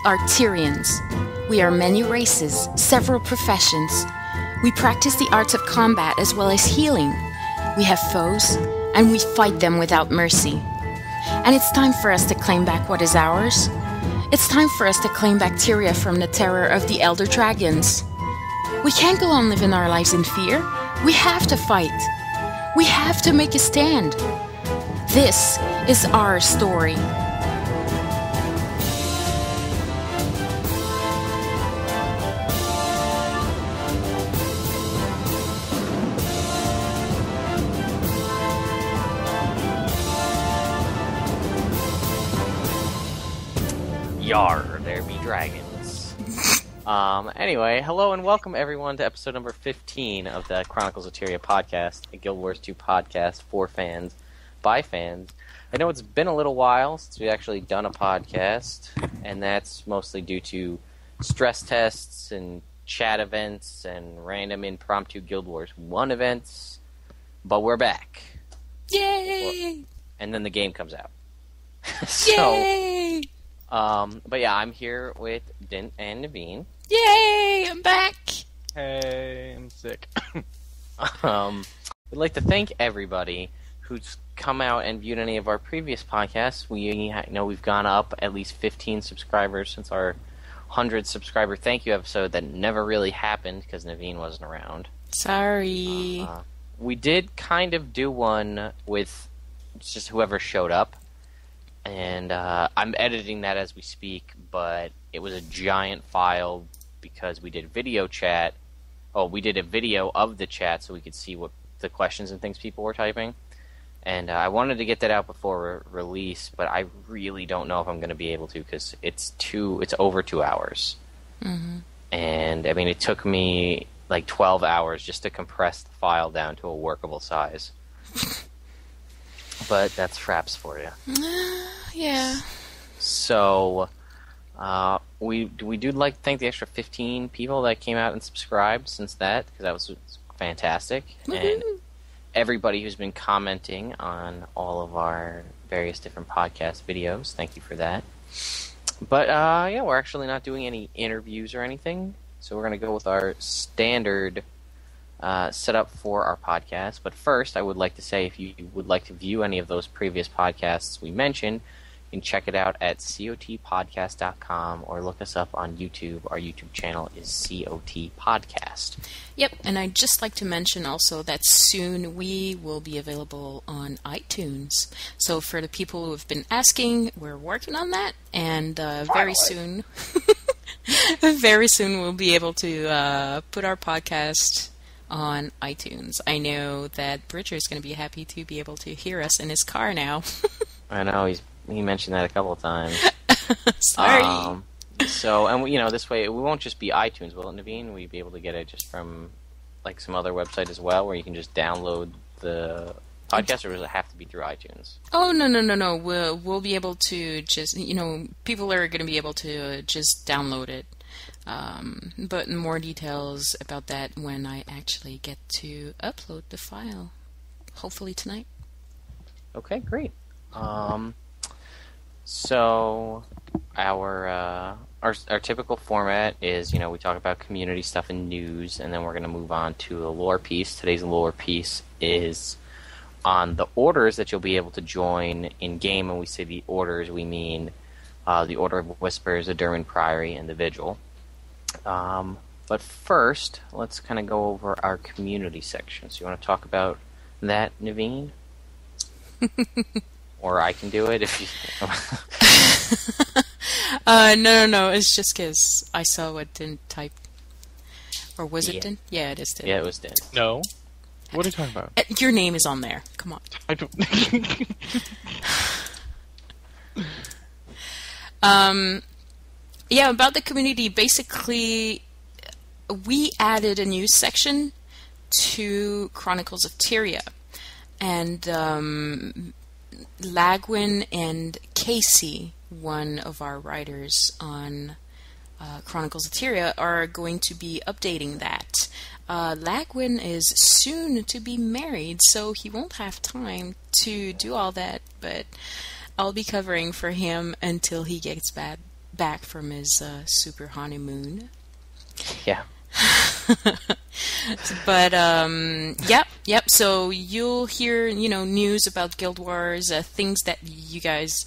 are Tyrians. We are many races, several professions. We practice the arts of combat as well as healing. We have foes, and we fight them without mercy. And it's time for us to claim back what is ours. It's time for us to claim back Tyria from the terror of the elder dragons. We can't go on living our lives in fear. We have to fight. We have to make a stand. This is our story. Yar, there be dragons. Anyway, hello and welcome everyone to episode number 15 of the CoTPodcast podcast, a Guild Wars 2 podcast for fans, by fans. I know it's been a little while since we've actually done a podcast, and that's mostly due to stress tests and chat events and random impromptu Guild Wars 1 events, but we're back. Yay! And then the game comes out. Yay! But yeah, I'm here with Diint and Naveen. Yay! I'm back! Hey, I'm sick. We'd like to thank everybody who's come out and viewed any of our previous podcasts. We know we've gone up at least 15 subscribers since our 100 subscriber thank you episode that never really happened because Naveen wasn't around. Sorry. We did kind of do one with just whoever showed up. And I'm editing that as we speak, but it was a giant file because we did video chat. Oh, we did a video of the chat so we could see what the questions and things people were typing. And I wanted to get that out before release, but I really don't know if I'm going to be able to because it's over 2 hours. Mm-hmm. And, I mean, it took me like 12 hours just to compress the file down to a workable size. But that's Fraps for you. Yeah. So, we do like to thank the extra 15 people that came out and subscribed since that, because that was fantastic. Woo-hoo. And everybody who's been commenting on all of our various different podcast videos, thank you for that. But, yeah, we're actually not doing any interviews or anything, so we're going to go with our standard setup for our podcast. But first, I would like to say if you would like to view any of those previous podcasts we mentioned, you can check it out at CoTPodcast.com or look us up on YouTube. Our YouTube channel is CoTPodcast. Yep, and I'd just like to mention also that soon we will be available on iTunes. So for the people who have been asking, we're working on that, and very soon we'll be able to put our podcast on iTunes. I know that Bridger is going to be happy to be able to hear us in his car now. I know, he mentioned that a couple of times. Sorry. So, and this way, we won't just be iTunes, will it, Naveen? We'll be able to get it just from, like, some other website as well, where you can just download the podcast, or does it have to be through iTunes? Oh, no. We'll be able to just, people are going to be able to just download it. But more details about that when I actually get to upload the file. Hopefully tonight. Okay, great. So our typical format is, we talk about community stuff and news, and then we're going to move on to a lore piece. Today's lore piece is on the orders that you'll be able to join in-game. When we say the orders, we mean the Order of Whispers, the Durmand, Priory, and the Vigil. But first, let's kind of go over our community section. So you want to talk about that, Naveen? Or I can do it if you... No. It's just because I saw what Diint typed. Or was it Diint? Yeah, it is Diint. Yeah, it was Diint. No. What are you talking about? Your name is on there. Come on. I don't... Yeah, about the community, basically, we added a new section to Chronicles of Tyria. And Lagwyn and Casey, one of our writers on Chronicles of Tyria, are going to be updating that. Lagwyn is soon to be married, so he won't have time to do all that, but I'll be covering for him until he gets back from his super honeymoon. Yeah. But yep. So you'll hear, news about Guild Wars, things that you guys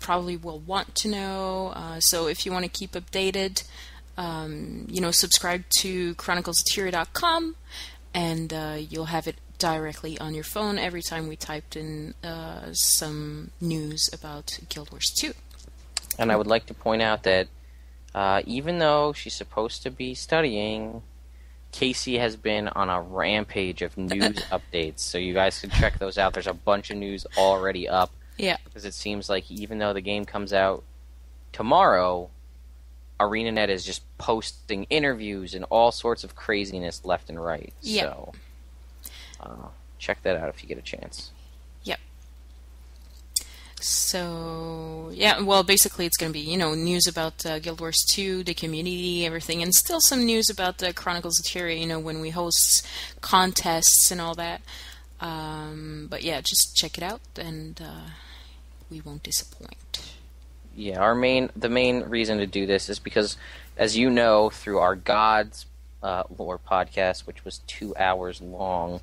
probably will want to know. So if you want to keep updated, subscribe to chroniclesoftyria.com, and you'll have it directly on your phone every time we typed in some news about Guild Wars 2. And I would like to point out that even though she's supposed to be studying, Casey has been on a rampage of news updates, so you guys can check those out. There's a bunch of news already up. Yeah. Because it seems like even though the game comes out tomorrow, ArenaNet is just posting interviews and all sorts of craziness left and right. Yeah. So check that out if you get a chance. Yep. So, yeah, well, basically it's going to be, news about Guild Wars 2, the community, everything, and still some news about the Chronicles of Tyria, when we host contests and all that. But yeah, just check it out, and we won't disappoint. Yeah, the main reason to do this is because, as you know, through our Gods Lore podcast, which was 2 hours long,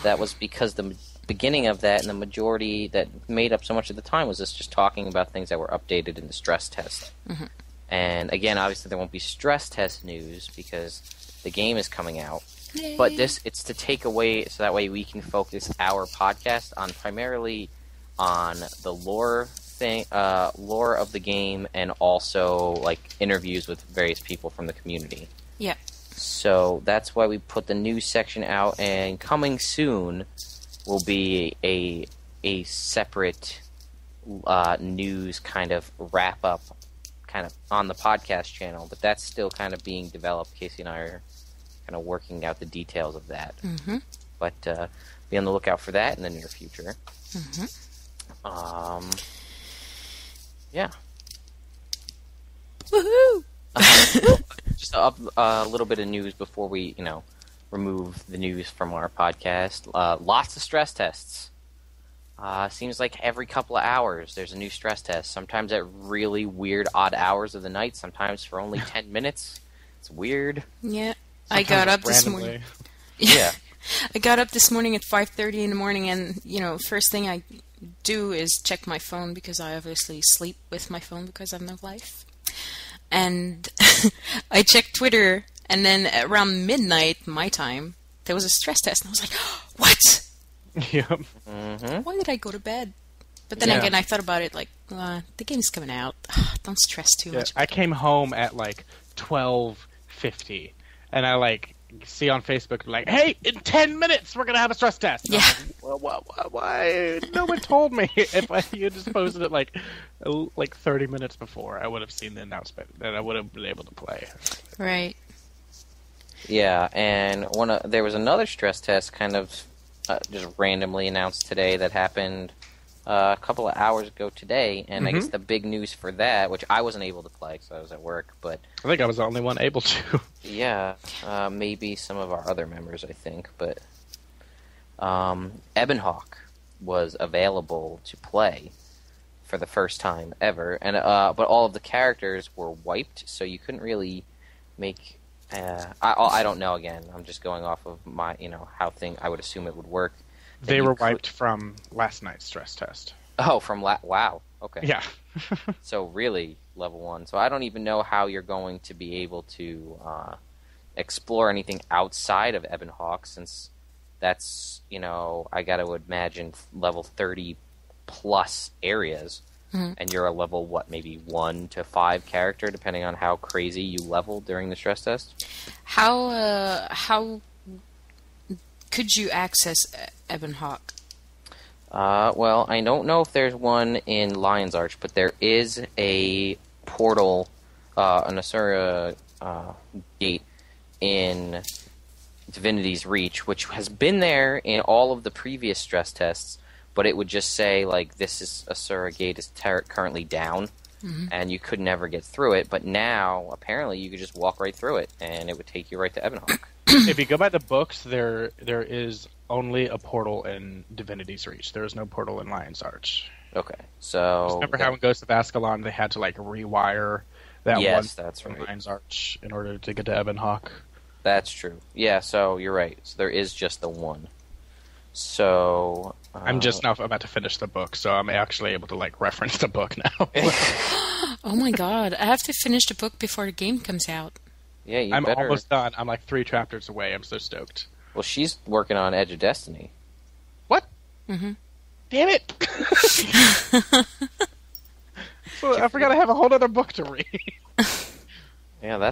that was because the beginning of that and the majority that made up so much of the time was us just talking about things that were updated in the stress test. Mm-hmm. And again, obviously there won't be stress test news because the game is coming out. Yay. But it's to take away so that way we can focus our podcast on primarily on the lore of the game, and also like interviews with various people from the community. Yeah. So that's why we put the news section out, and coming soon will be a separate news kind of wrap up kind of on the podcast channel, but that's still kind of being developed. Casey and I are kind of working out the details of that. Mm-hmm. But be on the lookout for that in the near future. Mm-hmm. Yeah. Woohoo! Just a little bit of news before we, remove the news from our podcast. Lots of stress tests. Seems like every couple of hours there's a new stress test. Sometimes at really weird, odd hours of the night. Sometimes for only 10 minutes. It's weird. Yeah. I got up this morning. Yeah. I got up this morning at 5:30 in the morning, and, first thing I do is check my phone, because I obviously sleep with my phone because I have no life. And I checked Twitter, and then around midnight, my time, there was a stress test, and I was like, what? Yep. Mm-hmm. Why did I go to bed? But then again, I thought about it, like, the game's coming out. Don't stress too much. I came home at, 12:50, and I, see on Facebook, hey, in 10 minutes, we're going to have a stress test. Yeah. Well, why? No one told me. If you just posted it, 30 minutes before, I would have seen the announcement, and I would have been able to play. Right. Yeah, and there was another stress test kind of just randomly announced today that happened a couple of hours ago today, and I guess the big news for that, which I wasn't able to play because I was at work, but I think I was the only one able to. Yeah, maybe some of our other members, I think, but Ebonhawk was available to play for the first time ever, and but all of the characters were wiped, so you couldn't really make. I don't know. Again, I'm just going off of my, how I would assume it would work. They were wiped from last night's stress test. Oh, from wow. Okay. Yeah. So really, level 1. So I don't even know how you're going to be able to explore anything outside of Ebonhawk, since that's, I got to imagine level 30 plus areas, and you're a level, maybe 1 to 5 character, depending on how crazy you level during the stress test. How could you access Ebonhawk? Well, I don't know if there's one in Lion's Arch, but there is a portal, an Asura gate in Divinity's Reach, which has been there in all of the previous stress tests, but it would just say, this is Asura gate is currently down, and you could never get through it, but now, apparently, you could just walk right through it, and it would take you right to Ebonhawk. If you go by the books, there is only a portal in Divinity's Reach. There is no portal in Lion's Arch. Okay, so... Remember how in Ghost of Ascalon they had to rewire that yes, one that's right. Mind's Arch in order to get to Ebonhawk. That's true. Yeah, so you're right. So there is just the one. So I'm just now about to finish the book, so I'm actually able to reference the book now. Oh my god, I have to finish the book before the game comes out. Yeah, I'm almost done. I'm 3 chapters away. I'm so stoked. Well, she's working on Edge of Destiny. What? Mm-hmm. Damn it! So I forgot I have a whole other book to read. Yeah,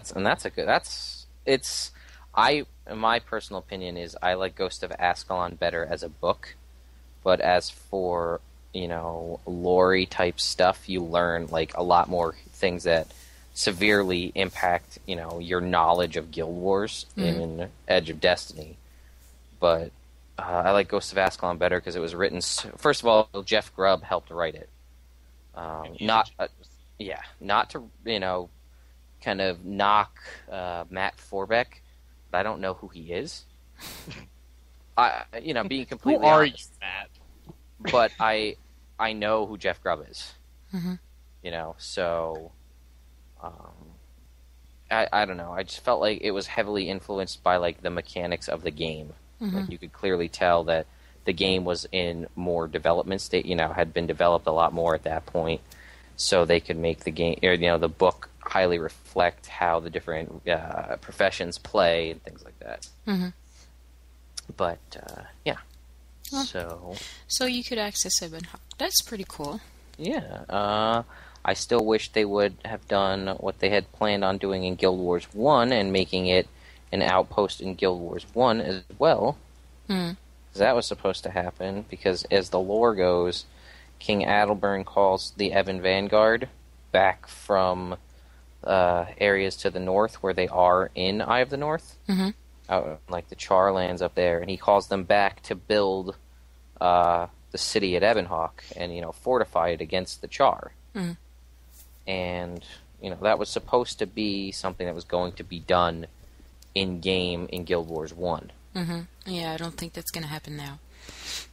in my personal opinion is I like Ghost of Ascalon better as a book, but as for, lore type stuff, you learn a lot more things that severely impact, your knowledge of Guild Wars in Edge of Destiny. But I like Ghost of Ascalon better because it was written. First of all, Jeff Grubb helped write it. Not to kind of knock Matt Forbeck, but I don't know who he is. Being completely who are honest, you, Matt? But I know who Jeff Grubb is. Mm-hmm. So I don't know. I just felt like it was heavily influenced by the mechanics of the game. Mm-hmm. You could clearly tell that the game was in more development state. Had been developed a lot more at that point, so they could make the game or the book highly reflect how the different professions play and things like that. Mm-hmm. But yeah, well, so you could access Ebonhawk. That's pretty cool. Yeah, I still wish they would have done what they had planned on doing in Guild Wars 1 and making it an outpost in Guild Wars 1 as well. That was supposed to happen because, as the lore goes, King Adalburn calls the Evan Vanguard back from areas to the north where they are in Eye of the North, out the Char lands up there, and he calls them back to build the city at Ebonhawk and fortify it against the Char. And that was supposed to be something that was going to be done in game in Guild Wars 1. Yeah, I don't think that's going to happen now.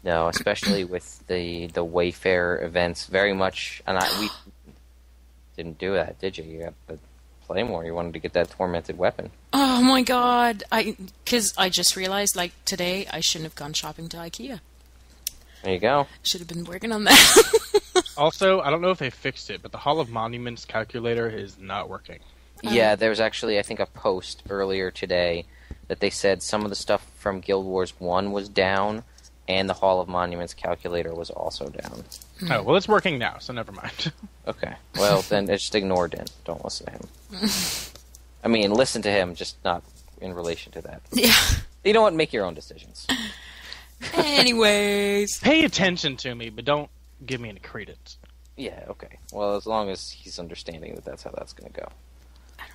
No, especially with the Wayfarer events, very much. And we didn't do that, did you? You got to play more. You wanted to get that tormented weapon. Oh my god! Because I just realized, today, I shouldn't have gone shopping to IKEA. There you go. Should have been working on that. Also, I don't know if they fixed it, but the Hall of Monuments calculator is not working. Yeah, there was actually, I think, a post earlier today that they said some of the stuff from Guild Wars 1 was down, and the Hall of Monuments calculator was also down. Oh, well, it's working now, so never mind. Okay. Well, then just ignore Dent. Don't listen to him. I mean, listen to him, just not in relation to that. Yeah. You know what? Make your own decisions. Anyways. Pay attention to me, but don't give me any credence. Yeah, okay. Well, as long as he's understanding that that's how that's going to go.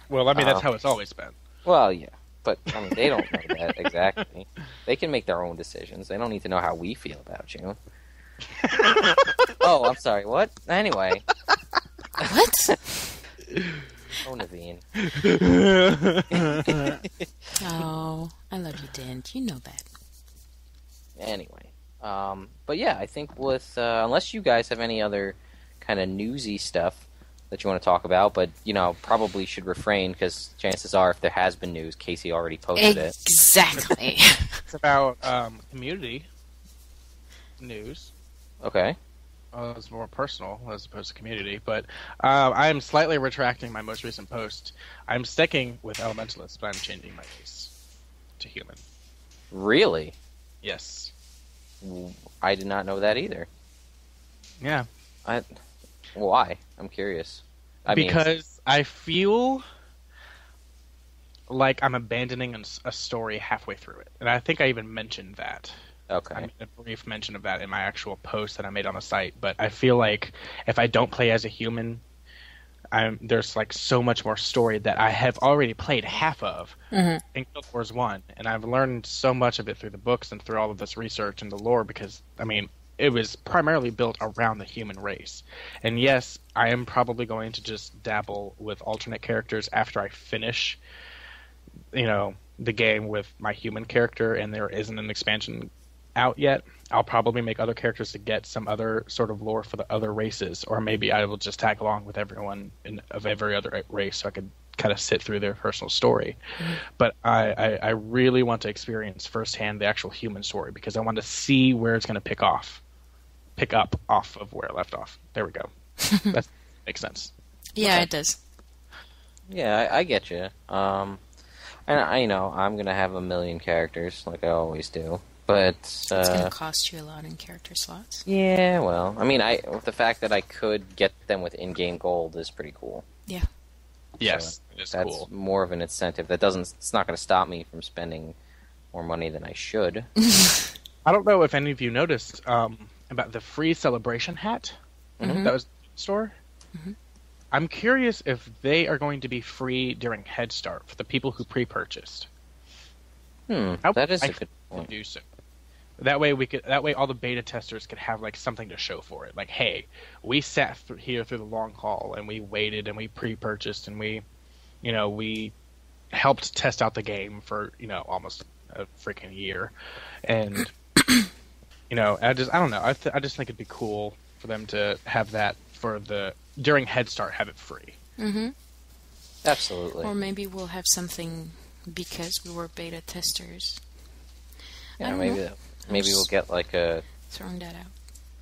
Well, I mean, that's how it's always been. Well, yeah. But, they don't know that exactly. They can make their own decisions. They don't need to know how we feel about you. Oh, I'm sorry, what? Anyway. What? Oh, Naveen. Oh, I love you, Dent. You know that. Anyway. But yeah, I think with... unless you guys have any other kind of newsy stuff that you want to talk about, but, probably should refrain, because chances are, if there has been news, Casey already posted it. Exactly. It's about community news. Okay. It's more personal as opposed to community, but I am slightly retracting my most recent post. I'm sticking with Elementalist, but I'm changing my race to human. Really? Yes. I did not know that either. Yeah. Why? I'm curious. Because I feel like I'm abandoning a story halfway through it. And I think I even mentioned that. Okay. I made a brief mention of that in my actual post that I made on the site. But I feel like if I don't play as a human, there's so much more story that I have already played half of in Guild Wars 1. And I've learned so much of it through the books and through all of this research and the lore because, it was primarily built around the human race. And yes, I am probably going to just dabble with alternate characters after I finish, the game with my human character and there isn't an expansion out yet, I'll probably make other characters to get some other sort of lore for the other races, or maybe I will just tag along with everyone of every other race so I could kind of sit through their personal story. Mm-hmm. But I really want to experience firsthand the actual human story because I want to see where it's going to pick up off of where it left off. There we go. That makes sense. Yeah, Okay. it does. Yeah, I get you. And I know I'm gonna have a million characters like I always do, but It's going to cost you a lot in character slots. yeah, well, I mean, the fact that I could get them with in-game gold is pretty cool. Yeah. Yes, So it is that's cool. more of an incentive. It's not going to stop me from spending more money than I should. I don't know if any of you noticed about the free celebration hat that was in the store. Mm-hmm. I'm curious if they are going to be free during Head Start for the people who pre-purchased. That is a I good point. do so. That way all the beta testers could have like something to show for it. Like, hey, we sat here through the long haul and we waited and we pre-purchased and we helped test out the game for almost a freaking year, and I don't know. I just think it'd be cool for them to have that for during Head Start, have it free. Mm-hmm. Absolutely. Or maybe we'll have something because we were beta testers. Yeah, maybe we'll get like a... Throwing that out.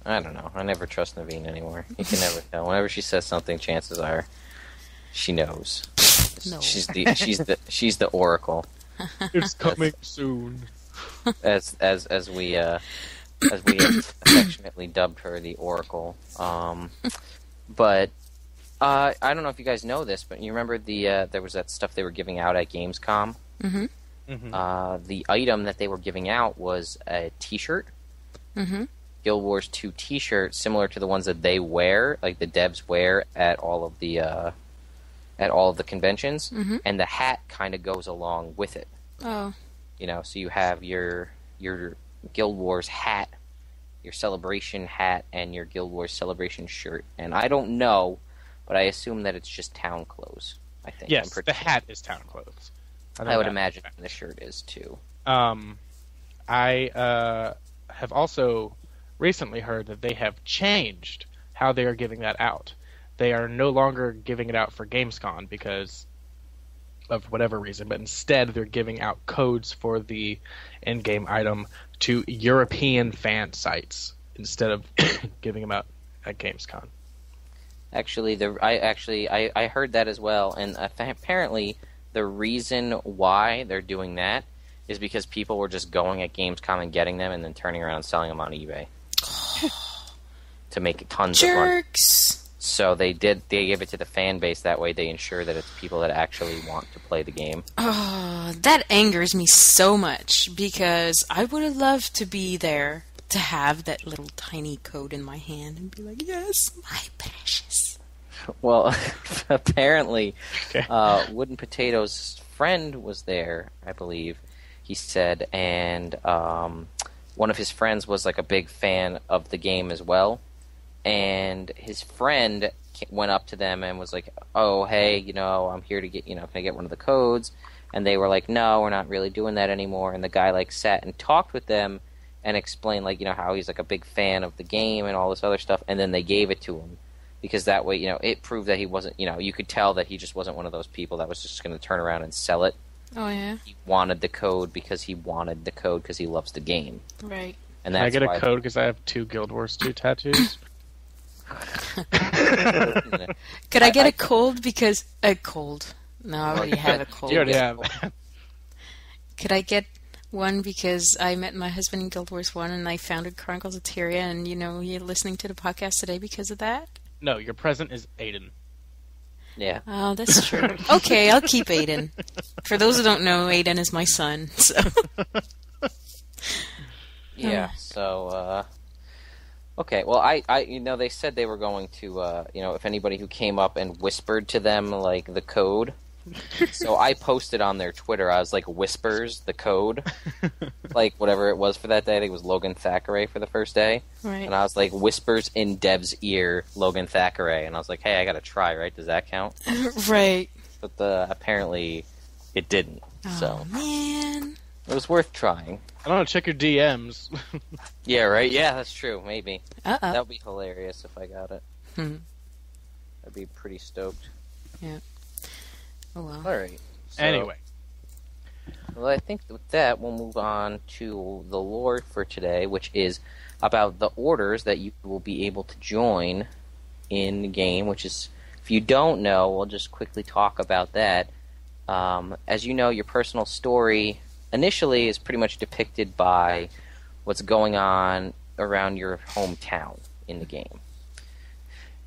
I don't know. I never trust Naveen anymore. You can never tell. Whenever she says something, chances are she knows. No. She's the oracle. It's coming soon. As we have affectionately dubbed her, the oracle. But I don't know if you guys know this, but you remember there was that stuff they were giving out at Gamescom. Mm-hmm. Mm-hmm. The item that they were giving out was a T-shirt. Mm-hmm. Guild Wars 2 T-shirt, similar to the ones that they wear, like the devs wear at all of the conventions, and the hat kind of goes along with it. Oh. So you have your Guild Wars hat, your celebration hat, and your Guild Wars celebration shirt. And I don't know, but I assume that it's just town clothes. I think. Yes, the hat is town clothes. I would imagine the shirt is too. I have also recently heard that they have changed how they are giving that out. They are no longer giving it out for Gamescom because of whatever reason, but instead they're giving out codes for the in-game item to European fan sites instead of giving them out at Gamescom. Actually, I heard that as well, and apparently the reason why they're doing that is because people were just going at Gamescom and getting them and then turning around and selling them on eBay to make tons of money. Jerks! So they gave it to the fan base. That way they ensure that it's people that actually want to play the game. Oh, that angers me so much because I would have loved to be there to have that little tiny code in my hand and be like, yes, my precious. Well, apparently, Wooden Potato's friend was there, I believe, he said, and one of his friends was like a big fan of the game as well, and his friend went up to them and was like, oh, hey, I'm here to get, can I get one of the codes? And they were like, no, we're not really doing that anymore, and the guy like sat and talked with them and explained like, how he's like a big fan of the game and all this other stuff, and then they gave it to him. Because that way, it proved that he wasn't, you could tell that he just wasn't one of those people that was just going to turn around and sell it. Oh, yeah? He wanted the code because he wanted the code because he loves the game. Right. And Can I that's get why a code because I have 2 Guild Wars 2 tattoos? Could I get a cold because... A cold. No, I already have a cold. You already have that. Could I get one because I met my husband in Guild Wars 1 and I founded ChroniclesofTyria and, you're listening to the podcast today because of that? No, your present is Aiden. Yeah. Oh, that's true. Okay, I'll keep Aiden. For those who don't know, Aiden is my son, so... Yeah, so, okay, well, I they said they were going to, if anybody who came up and whispered to them, like, the code. So I posted on their Twitter, I was like, whispers, the code. Like, whatever it was for that day. I think it was Logan Thackeray for the first day. Right. And I was like, whispers in Dev's ear, Logan Thackeray. And I was like, hey, I gotta try, right? Does that count? Right. But apparently it didn't. Oh, So man. It was worth trying. I don't know, check your DMs. Yeah, right? Yeah, that's true. Maybe. Uh-oh. That would be hilarious if I got it. I'd be pretty stoked. Yeah. Oh, well. All right. So, Anyway. Well, I think with that, we'll move on to the lore for today, which is about the orders that you will be able to join in the game, which is, if you don't know, we'll just quickly talk about that. As you know, your personal story initially is pretty much depicted by what's going on around your hometown in the game.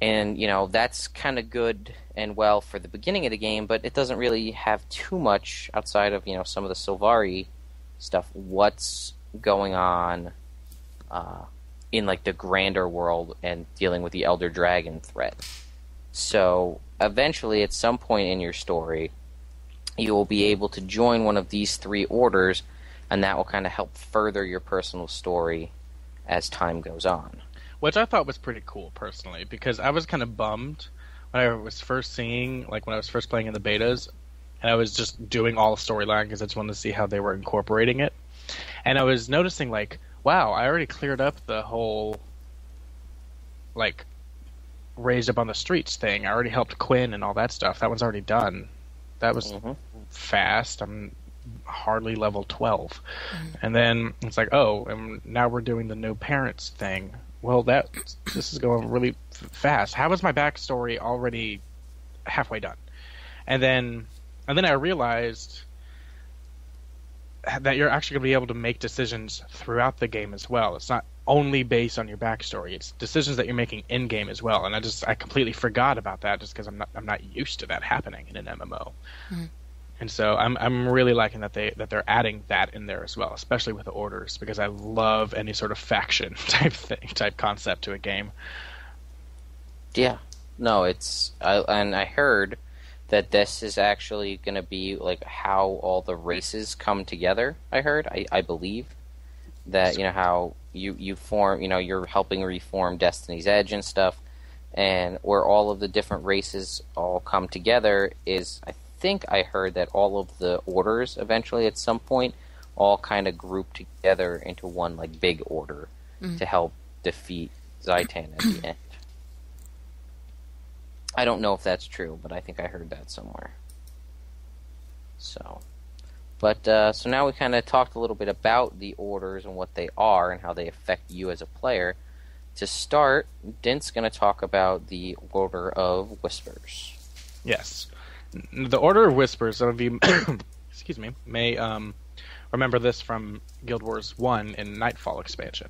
And, that's kind of good and well for the beginning of the game, but it doesn't really have too much outside of, some of the Sylvari stuff. What's going on in, the grander world and dealing with the Elder Dragon threat. So, eventually, at some point in your story, you will be able to join one of these 3 orders, and that will kind of help further your personal story as time goes on. Which I thought was pretty cool, personally, because I was kind of bummed when I was first seeing, when I was first playing in the betas, and I was just doing all the storyline because I just wanted to see how they were incorporating it. And I was noticing, wow, I already cleared up the whole, raised up on the streets thing. I already helped Quinn and all that stuff. That one's already done. That was fast. I'm hardly level 12. And then it's and now we're doing the no parents thing. Well, this is going really fast. How is my backstory already halfway done? And then I realized that you're actually going to be able to make decisions throughout the game as well. It's not only based on your backstory. It's decisions that you're making in game as well. And I completely forgot about that just because I'm not used to that happening in an MMO. And so I'm really liking that they're adding that in there as well, especially with the orders, because I love any sort of faction type concept to a game. Yeah. No, and I heard that this is actually going to be how all the races come together. I believe that how you form, you're helping reform Destiny's Edge and stuff, and where all of the different races all come together is, I think I heard that all of the orders eventually at some point all kind of group together into one big order to help defeat Zhaitan at the end. I don't know if that's true, but I think I heard that somewhere. So now we kind of talked a little bit about the orders and what they are and how they affect you as a player. To start, Diint's going to talk about the Order of Whispers. Yes. The Order of Whispers, some of you excuse me, may remember this from Guild Wars 1 in Nightfall expansion.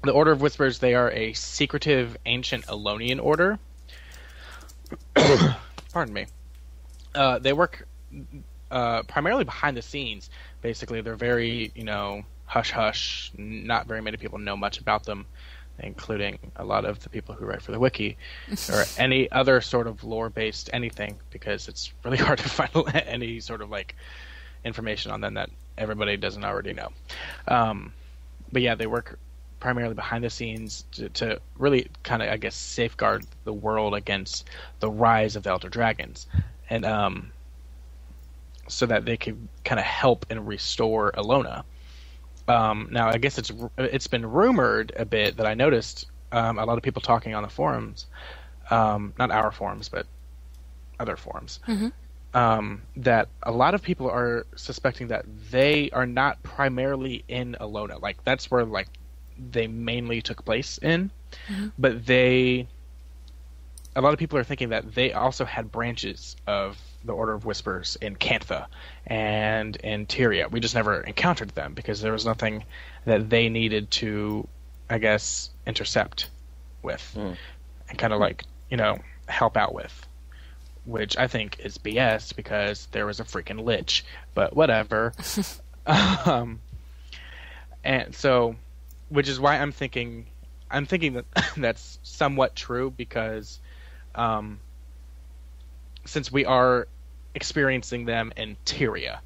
The Order of Whispers, they are a secretive ancient Elonian order. Pardon me. They work primarily behind the scenes. Basically, they're very, hush-hush. Not very many people know much about them, including a lot of the people who write for the wiki, or any other sort of lore-based anything, because it's really hard to find any sort of information on them that everybody doesn't already know. But yeah, they work primarily behind the scenes to really kind of, safeguard the world against the rise of the Elder Dragons, and so that they could kind of help and restore Elona. Now, I guess it's been rumored a bit that I noticed a lot of people talking on the forums, not our forums, but other forums, that a lot of people are suspecting that they are not primarily in Elona. That's where they mainly took place in, but a lot of people are thinking that they also had branches of the Order of Whispers in Cantha and in Tyria. We just never encountered them because there was nothing that they needed to, intercept with and kind of help out with, which I think is BS because there was a freaking lich, but whatever. And so, which is why I'm thinking that that's somewhat true because since we are experiencing them in Tyria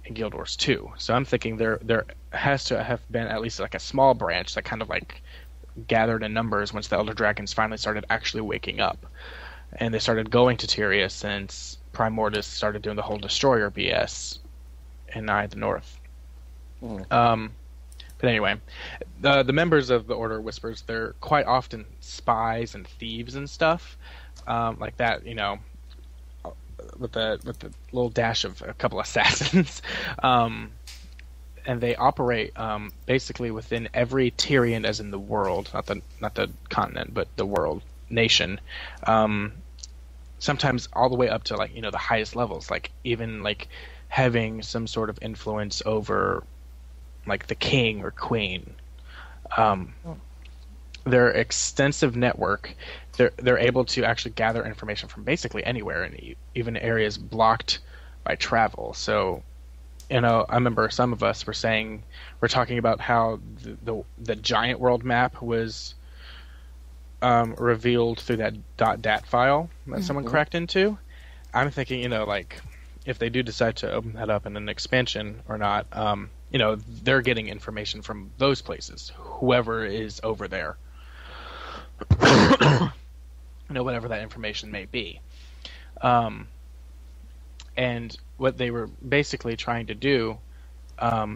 in Guild Wars 2. So I'm thinking there has to have been at least a small branch that kind of gathered in numbers once the Elder Dragons finally started actually waking up. And they started going to Tyria since Prime Mortis started doing the whole Destroyer BS and I the north. Mm. But anyway, the members of the Order of Whispers, they're quite often spies and thieves and stuff, like that, you know, with the little dash of a couple assassins. And they operate basically within every Tyrian, as in the world, not the continent, but the world, nation. Sometimes all the way up to, like, you know, the highest levels, like even like having some sort of influence over, like, the king or queen. Their extensive network, they're able to actually gather information from basically anywhere, and even areas blocked by travel. So, you know, I remember some of us we're talking about how the giant world map was revealed through that .dat file that someone cracked into. I'm thinking, you know, like, if they do decide to open that up in an expansion or not, you know, they're getting information from those places, whoever is over there. You know, whatever that information may be. And what they were basically trying to do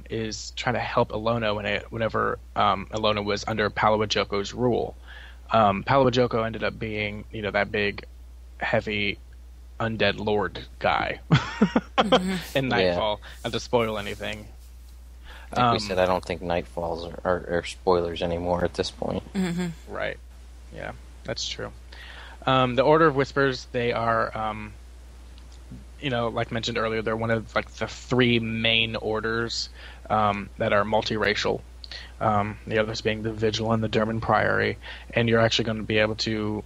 is try to help Ilona whenever Ilona was under Palawajoko's rule. Palawajoko ended up being, you know, that big, heavy, undead lord guy in Nightfall. Not to spoil anything. Like we said, I don't think Nightfalls are spoilers anymore at this point. Right. Yeah, that's true. The Order of Whispers, they are, you know, like mentioned earlier, they're one of, like, the three main orders that are multiracial. The others being the Vigil and the Durmand Priory, and you're actually going to be able to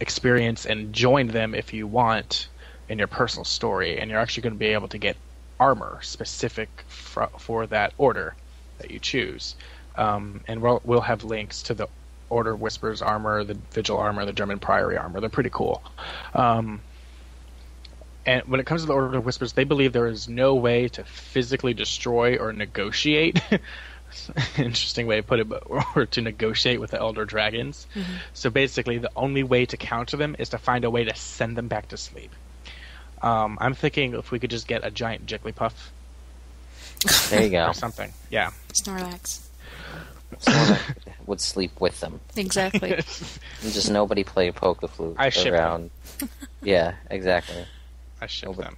experience and join them if you want in your personal story, and you're actually going to be able to get armor specific for that order that you choose. And we'll have links to the Order of Whispers armor, the Vigil armor, the Durmand Priory armor. They're pretty cool. And when it comes to the Order of Whispers, they believe there is no way to physically destroy or negotiate. Interesting way to put it, or to negotiate with the Elder Dragons. So basically, the only way to counter them is to find a way to send them back to sleep. I'm thinking if we could just get a giant Jigglypuff. There you go. Or something. Yeah. Snorlax. Someone would sleep with them. Exactly. And just nobody play Poke Flute around. Yeah, exactly. I ship them.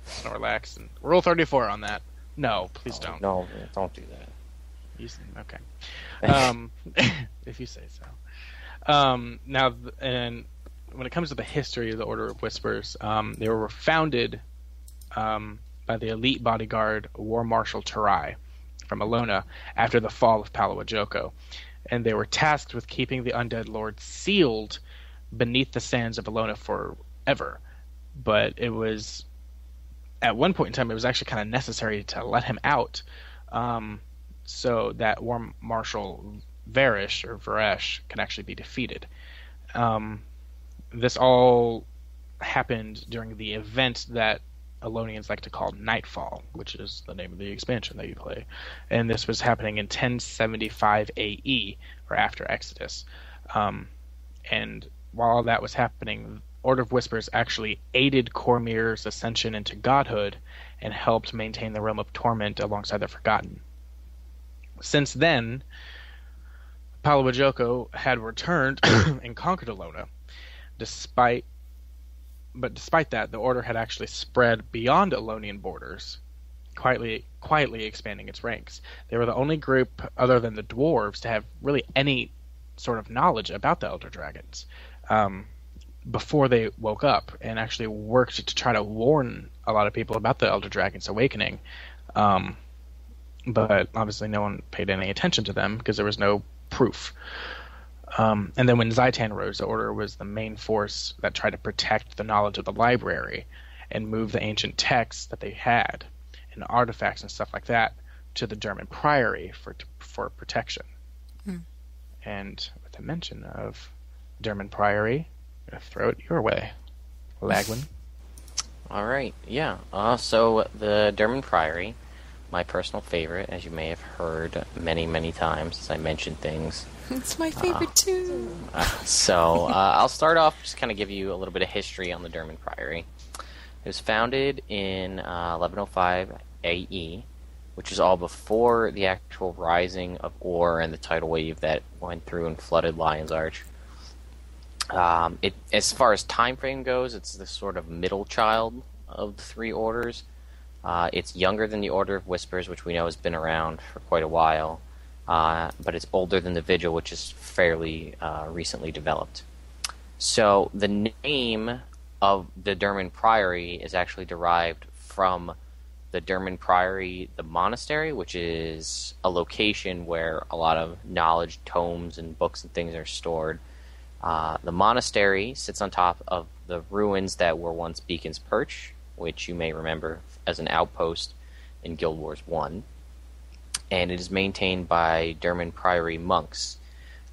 Snorlax and Rule 34 on that. No, please don't. No, don't do that. Okay. If you say so. Now, and when it comes to the history of the Order of Whispers, they were founded by the elite bodyguard War Marshal Terai from Ilona after the fall of Palawajoko, and they were tasked with keeping the undead lord sealed beneath the sands of Ilona forever. But it was, at one point in time, it was actually kind of necessary to let him out, so that War Marshal Varesh can actually be defeated. This all happened during the event that Elonians like to call Nightfall, which is the name of the expansion that you play. And this was happening in 1075 AE, or after Exodus. And while that was happening, Order of Whispers actually aided Cormyr's ascension into godhood and helped maintain the realm of torment alongside the Forgotten. Since then, Palawajoko had returned and conquered Ilona. Despite that, the Order had actually spread beyond Elonian borders, quietly expanding its ranks. They were the only group, other than the dwarves, to have really any sort of knowledge about the Elder Dragons before they woke up and actually worked to try to warn a lot of people about the Elder Dragons awakening. But obviously no one paid any attention to them because there was no proof. And then when Zaitan rose, the Order was the main force that tried to protect the knowledge of the library and move the ancient texts that they had and artifacts and stuff like that to the Durmand Priory for protection. And with the mention of Durmand Priory, I'm going to throw it your way, Lagwyn. All right, yeah. So the Durmand Priory, my personal favorite, as you may have heard many, many times as I mentioned things. It's my favorite too. So I'll start off, just kind of give you a little bit of history on the Durmand Priory. It was founded in 1105 AE which is all before the actual rising of ore and the tidal wave that went through and flooded Lion's Arch. As far as time frame goes, it's the sort of middle child of the three orders. It's younger than the Order of Whispers, which we know has been around for quite a while, but it's older than the Vigil, which is fairly recently developed. So the name of the Durmand Priory is actually derived from the Durmand Priory, the monastery, which is a location where a lot of knowledge, tomes, and books and things are stored. The monastery sits on top of the ruins that were once Beacon's Perch, which you may remember as an outpost in Guild Wars 1. And it is maintained by Durmand Priory monks.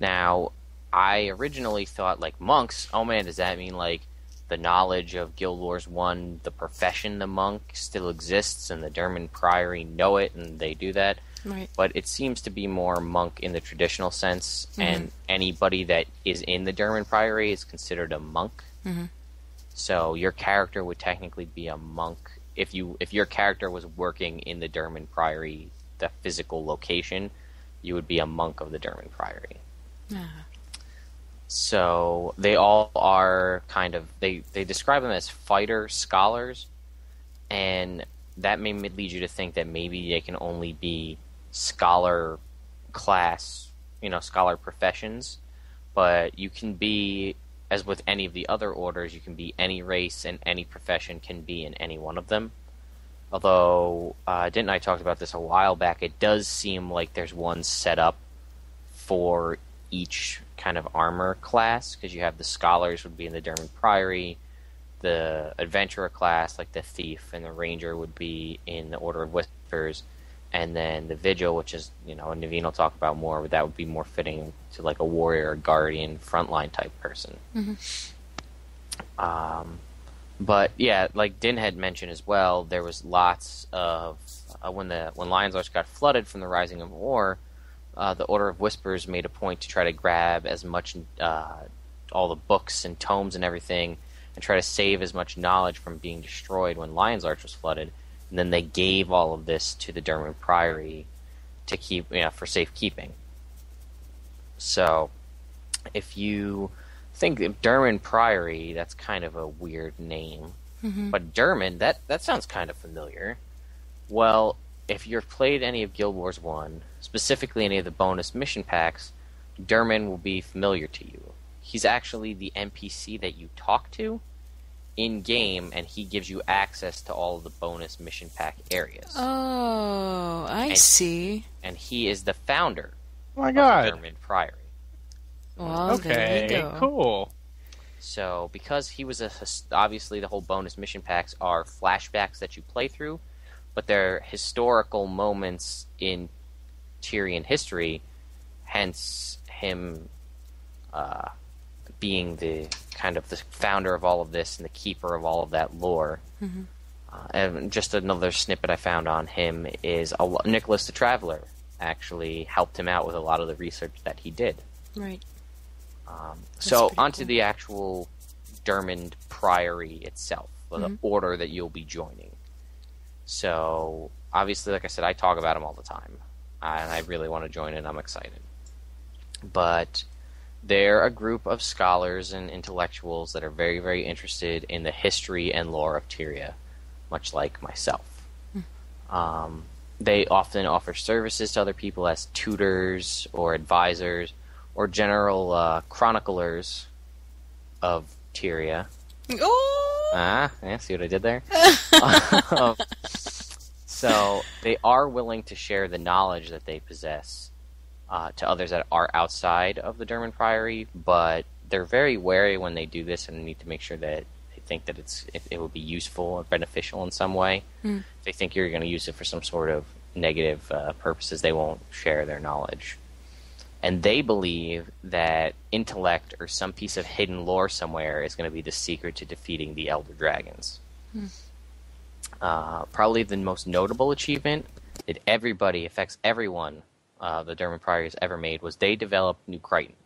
Now, I originally thought, like, monks, oh man, does that mean, like, the knowledge of Guild Wars 1, the profession the monk, still exists, and the Durmand Priory know it, and they do that? Right. But it seems to be more monk in the traditional sense, and anybody that is in the Durmand Priory is considered a monk. So your character would technically be a monk if your character was working in the Durmand Priory, the physical location. You would be a monk of the Durmand Priory. So they all are kind of they describe them as fighter scholars, and that may lead you to think that maybe they can only be scholar class, scholar professions, but you can be, as with any of the other orders, you can be any race and any profession can be in any one of them. Although, Diint and I talked about this a while back, it does seem like there's one set up for each kind of armor class, because you have the scholars would be in the Durmand Priory, the adventurer class, like the thief, and the ranger would be in the Order of Whispers, and then the Vigil, which is, and Naveen will talk about more, but that would be more fitting to like a warrior, guardian, frontline type person. But yeah, like Diint had mentioned as well, there was lots of when Lion's Arch got flooded from the rising of ore, the Order of Whispers made a point to try to grab as much all the books and tomes and everything, and try to save as much knowledge from being destroyed when Lion's Arch was flooded. And then they gave all of this to the Durmand Priory to keep, for safekeeping. So, if you think of Durmand Priory, that's kind of a weird name. But Durmand, that sounds kind of familiar. Well, if you've played any of Guild Wars 1, specifically any of the bonus mission packs, Durmand will be familiar to you. He's actually the NPC that you talk to in-game, and he gives you access to all of the bonus mission pack areas. Oh, I see. And he is the founder of Durmand Priory. Well, there you go. Cool. So, because he was obviously the whole bonus mission packs are flashbacks that you play through, but they're historical moments in Tyrian history, hence him being the kind of the founder of all of this and the keeper of all of that lore. And just another snippet I found on him is Nicholas the Traveler actually helped him out with a lot of the research that he did. Right. So onto the actual Durmand Priory itself, the order that you'll be joining. So obviously, like I said, I talk about him all the time, and I really want to join it. I'm excited. But they're a group of scholars and intellectuals that are very, very interested in the history and lore of Tyria, much like myself. They often offer services to other people as tutors or advisors or general chroniclers of Tyria. Oh! Yeah, see what I did there? So they are willing to share the knowledge that they possess to others that are outside of the Durmand Priory, but they're very wary when they do this and need to make sure that they think that it will be useful or beneficial in some way. If they think you're going to use it for some sort of negative purposes, they won't share their knowledge. And they believe that intellect or some piece of hidden lore somewhere is going to be the secret to defeating the Elder Dragons. Probably the most notable achievement that affects everyone the Durmand Priory has ever made was they developed New Crichton.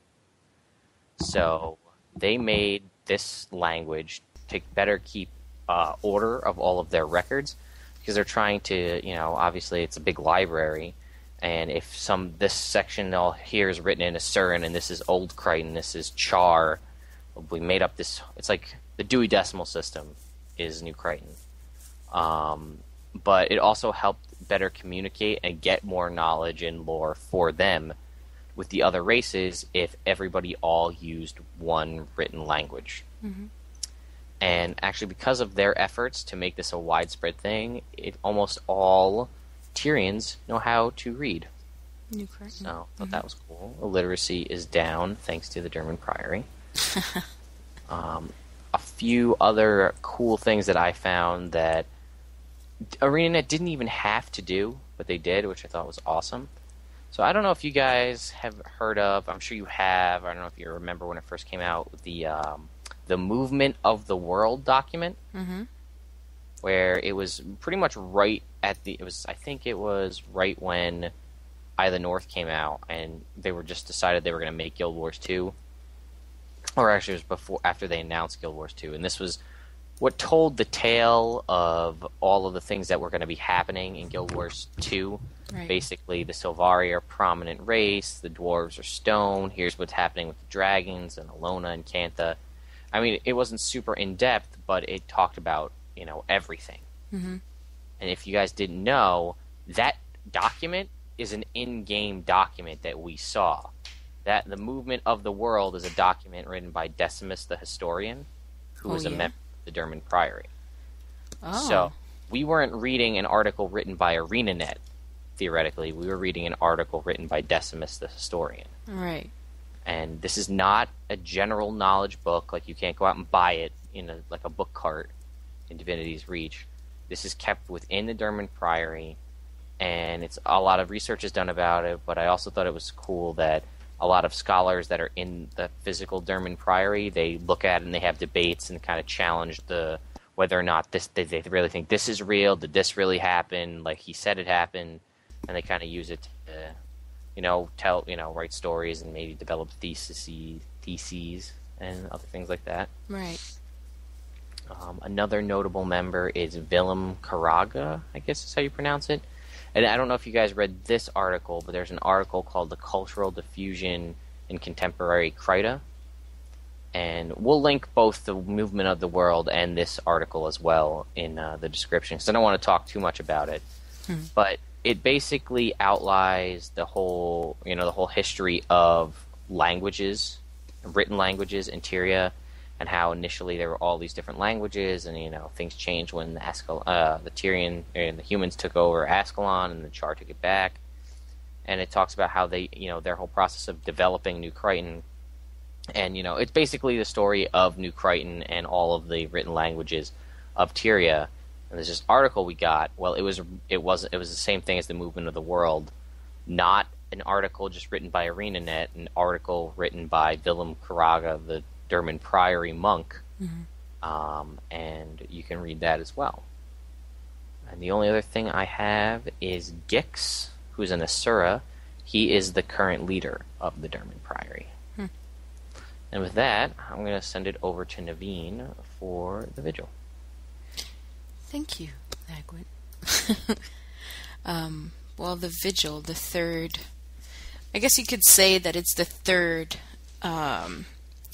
So they made this language to better keep order of all of their records, because they're trying to, obviously it's a big library, and if this section all here is written in Asuran, and this is Old Crichton, this is Char, we made up this. It's like the Dewey Decimal System is New Crichton, but it also helped better communicate and get more knowledge and lore for them with the other races if everybody all used one written language. Mm-hmm. And actually, because of their efforts to make this a widespread thing, almost all Tyrians know how to read. New Crichton. So I thought that was cool. Illiteracy is down thanks to the Durmand Priory. A few other cool things that I found that ArenaNet didn't even have to do, but they did, which I thought was awesome. So I don't know if you guys have heard of, I'm sure you have, I don't know if you remember when it first came out, the Movement of the World document, where it was pretty much right at I think it was right when Eye of the North came out, and they were just decided they were going to make Guild Wars 2. Or actually, it was after they announced Guild Wars 2, and this was what told the tale of all of the things that were going to be happening in Guild Wars 2. Right. Basically, the Sylvari are a prominent race, the dwarves are stone, here's what's happening with the dragons, and Alona and Cantha. I mean, it wasn't super in-depth, but it talked about, everything. Mm-hmm. And if you guys didn't know, that document is an in-game document that we saw. That the Movement of the World is a document written by Decimus the Historian, who was a member of the Durmand Priory. Oh. So we weren't reading an article written by ArenaNet, theoretically. We were reading an article written by Decimus the Historian. Right. And this is not a general knowledge book. Like, you can't go out and buy it in a book cart in Divinity's Reach. This is kept within the Durmand Priory, and it's a lot of research is done about it, but I also thought it was cool that a lot of scholars that are in the physical Durmand Priory, they look at it and they have debates and kind of challenge whether or not they really think this is real, did this really happen, like he said it happened, and they kind of use it to, write stories and maybe develop theses and other things like that. Right. Another notable member is Willem Caraga, I guess is how you pronounce it. And I don't know if you guys read this article, but there's an article called The Cultural Diffusion in Contemporary Krita. And we'll link both the Movement of the World and this article as well in the description, because I don't want to talk too much about it. But it basically outlines the whole history of languages, written languages in Tyria, and how initially there were all these different languages, and things changed when the Tyrian and the humans took over Ascalon, and the Char took it back. And it talks about how they, their whole process of developing New Crichton, and it's basically the story of New Crichton and all of the written languages of Tyria. And there's this article we got. Well, it was the same thing as the Movement of the World, not an article just written by ArenaNet, an article written by Willem Caraga, the Durmand Priory monk, and you can read that as well. And the only other thing I have is Gix, who's an Asura. He is the current leader of the Durmand Priory. And with that, I'm going to send it over to Naveen for the Vigil. Thank you, Lagwyn. Well, the Vigil, the third... I guess you could say that it's the third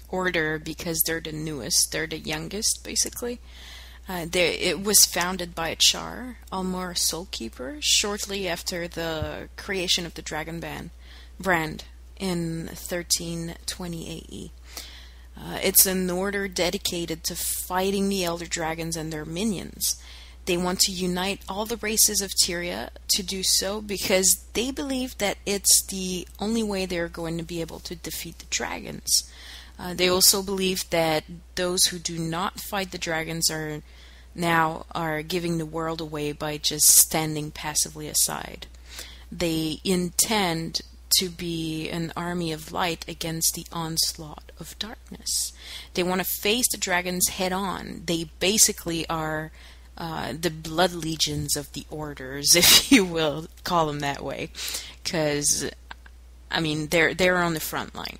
order because they're the newest. They're the youngest, basically. It was founded by a Char, Almor Soulkeeper, shortly after the creation of the Dragon Brand in 1320 AE. It's an order dedicated to fighting the Elder Dragons and their minions. They want to unite all the races of Tyria to do so because they believe that it's the only way they're going to be able to defeat the dragons. They also believe that those who do not fight the dragons are giving the world away by just standing passively aside. They intend to be an army of light against the onslaught of darkness. They want to face the dragons head on. They basically are the blood legions of the orders, if you will call them that way, because they're on the front line.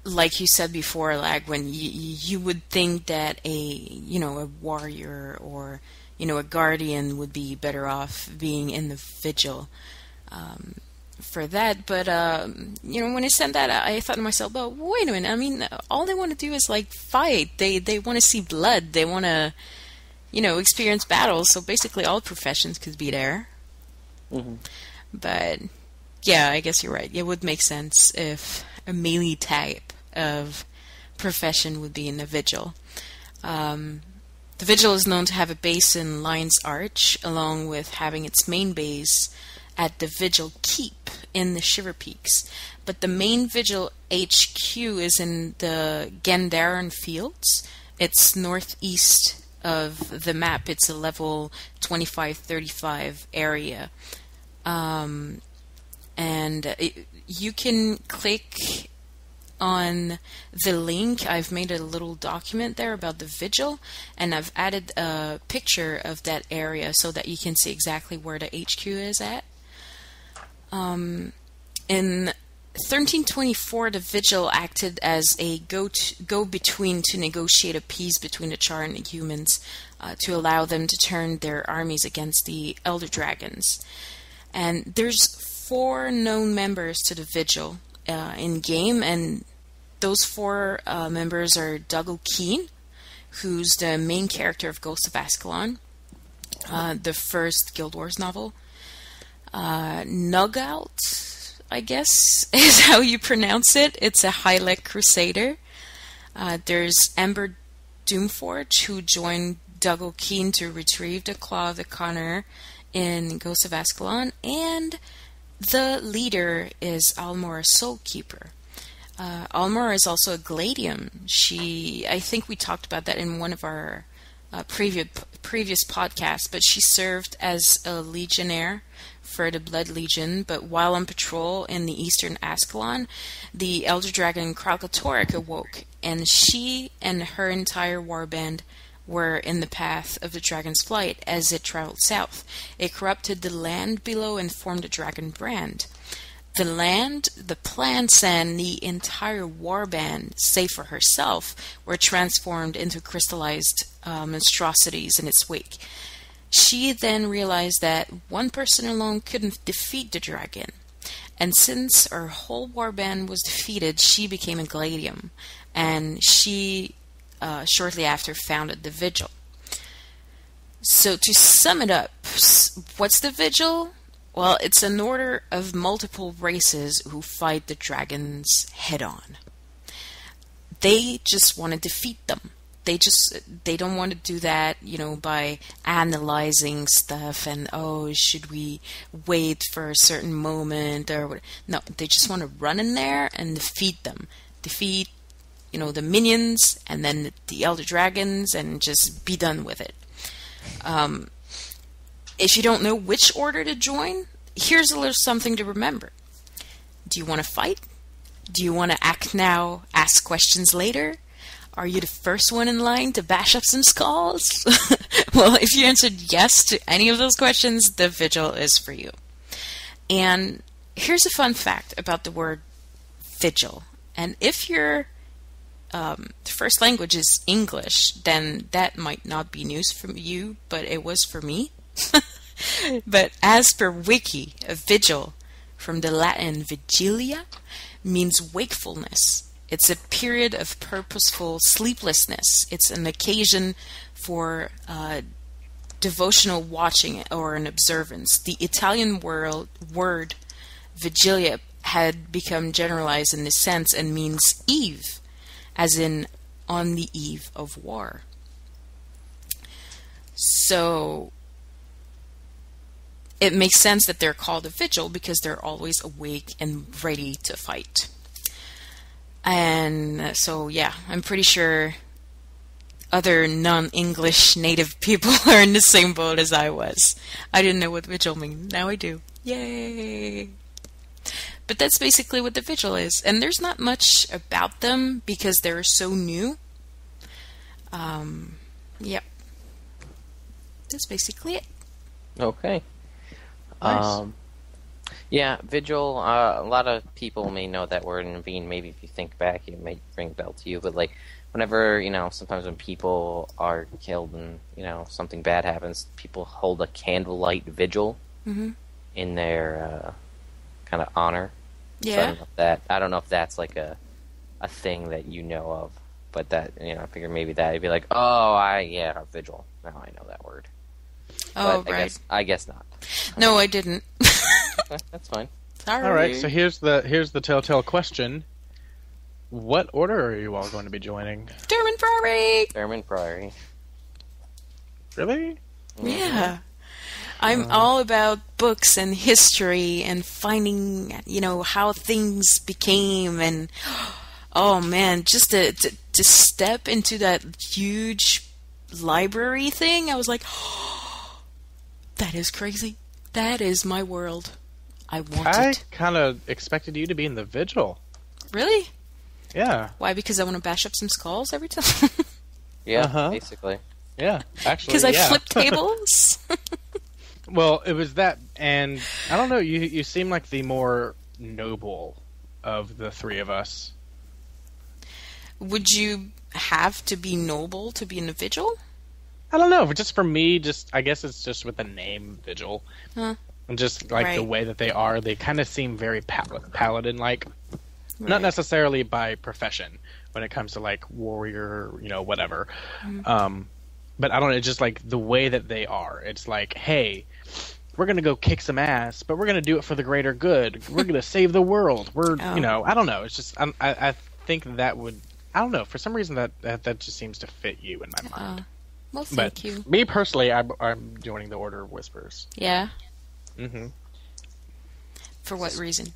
like you said before, Lagwyn, you would think that a warrior or, a guardian would be better off being in the Vigil for that. But, when I said that, I thought to myself, well, wait a minute. I mean, all they want to do is, like, fight. They want to see blood. They want to, experience battles. So basically all professions could be there. Mm-hmm. But, yeah, I guess you're right. It would make sense if a melee type of profession would be in the Vigil. The Vigil is known to have a base in Lion's Arch, along with having its main base at the Vigil Keep in the Shiver Peaks. But the main Vigil HQ is in the Gendaron Fields. It's northeast of the map. It's a level 25-35 area. You can click on the link. I've made a little document there about the Vigil, and I've added a picture of that area so that you can see exactly where the HQ is at. In 1324, the Vigil acted as a go-between to negotiate a peace between the Char and the humans to allow them to turn their armies against the Elder Dragons. And there's 4 known members to the Vigil in-game, and those 4 members are Dougal Keen, who's the main character of Ghosts of Ascalon, the first Guild Wars novel. Nugout, I guess, is how you pronounce it. It's a High-Leg Crusader. There's Ember Doomforge, who joined Dougal Keen to retrieve the Claw of the Connor in Ghosts of Ascalon, and the leader is Almora Soulkeeper. Almora is also a Gladium. I think we talked about that in one of our previous podcasts, but she served as a legionnaire for the Blood Legion, but while on patrol in the eastern Ascalon, the Elder Dragon Kralkatorrik awoke, and she and her entire warband were in the path of the dragon's flight as it traveled south. It corrupted the land below and formed a dragon brand. The land, the plants, and the entire warband, save for herself, were transformed into crystallized monstrosities in its wake. She then realized that one person alone couldn't defeat the dragon, and since her whole warband was defeated, she became a Gladium, and she shortly after founded the Vigil. So to sum it up, what's the Vigil? Well, it's an order of multiple races who fight the dragons head-on. They just want to defeat them. They don't want to do that, by analyzing stuff and, should we wait for a certain moment or what? No, they just want to run in there and defeat them. Defeat, the minions and then the Elder Dragons and just be done with it. If you don't know which order to join, here's a little something to remember. Do you want to fight? Do you want to act now, ask questions later? Are you the first one in line to bash up some skulls? Well, if you answered yes to any of those questions, the Vigil is for you. And here's a fun fact about the word Vigil. And if your first language is English, then that might not be news for you, but it was for me. But as per Wiki, a vigil, from the Latin vigilia, means wakefulness. It's a period of purposeful sleeplessness. It's an occasion for devotional watching or an observance. The Italian word vigilia had become generalized in this sense and means eve, as in on the eve of war. So it makes sense that they're called a vigil because they're always awake and ready to fight. And so, yeah, I'm pretty sure other non-English native people are in the same boat as I was. I didn't know what vigil meant. Now I do. Yay! But that's basically what the vigil is. And there's not much about them because they're so new. Yep. That's basically it. Okay. Nice. Yeah, Vigil, a lot of people may know that word, and Naveen, maybe if you think back, it may ring a bell to you, but like, whenever, sometimes when people are killed and, something bad happens, people hold a candlelight vigil in their kind of honor. Yeah. So I don't know if that's like a thing that you know of, but that, I figure maybe that would be like, a vigil. Now I know that word. Oh, but right. I guess not. No, I didn't. That's fine. Sorry. All right, so here's the telltale question. What order are you all going to be joining? Durmand Priory! Durmand Priory. Really? Yeah. I'm all about books and history and finding, how things became, and oh man, just to step into that huge library thing, I was like, oh, that is crazy. That is my world. I want I it. kind of expected you to be in the Vigil. Really? Yeah. Why? Because I want to bash up some skulls every time? Yeah, basically. Yeah, actually, Because I flip tables? Well, it was that, and I don't know, you seem like the more noble of the three of us. Would you have to be noble to be in a vigil? I don't know, but just for me, I guess it's just with the name Vigil. Huh. And just like the way that they kind of seem very paladin-like. Right. Not necessarily by profession when it comes to like warrior, whatever. But I don't know, it's just like the way that they are. It's like, hey, we're going to go kick some ass, but we're going to do it for the greater good. We're going to save the world. We're, I don't know. It's just, I think that would, I don't know, for some reason that just seems to fit you in my mind. Well, thank you. Me personally, I'm joining the Order of Whispers. Yeah? Mm-hmm. For what reason?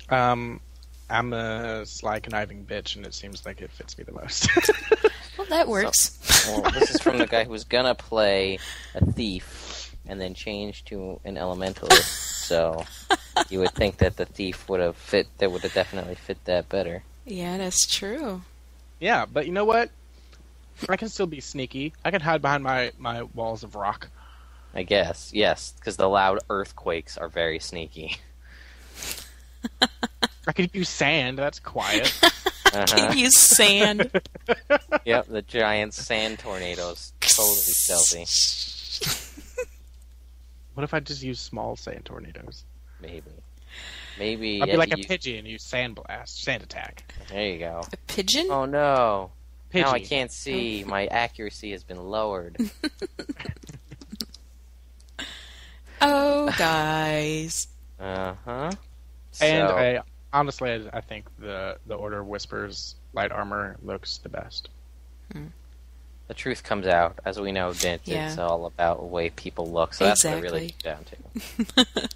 I'm a sly, conniving bitch, and it seems like it fits me the most. Well, that works. Well, this is from the guy who was gonna play a thief and then change to an elementalist. So you would think that the thief would have definitely fit that better. Yeah, that's true. Yeah, but you know what? I can still be sneaky. I can hide behind my walls of rock. I guess, yes, because the loud earthquakes are very sneaky. I could use sand. That's quiet. Can use sand. Yep, the giant sand tornadoes. Totally stealthy. What if I just use small sand tornadoes? Maybe. I'd be like a pigeon and use sand blast, sand attack. There you go. A pigeon? Oh no. Pidgey. Now I can't see. My accuracy has been lowered. Oh, guys. Uh-huh. And honestly, I think the Order of Whispers light armor looks the best. The truth comes out. As we know, Diint, it's all about the way people look. So that's what it really comes down to.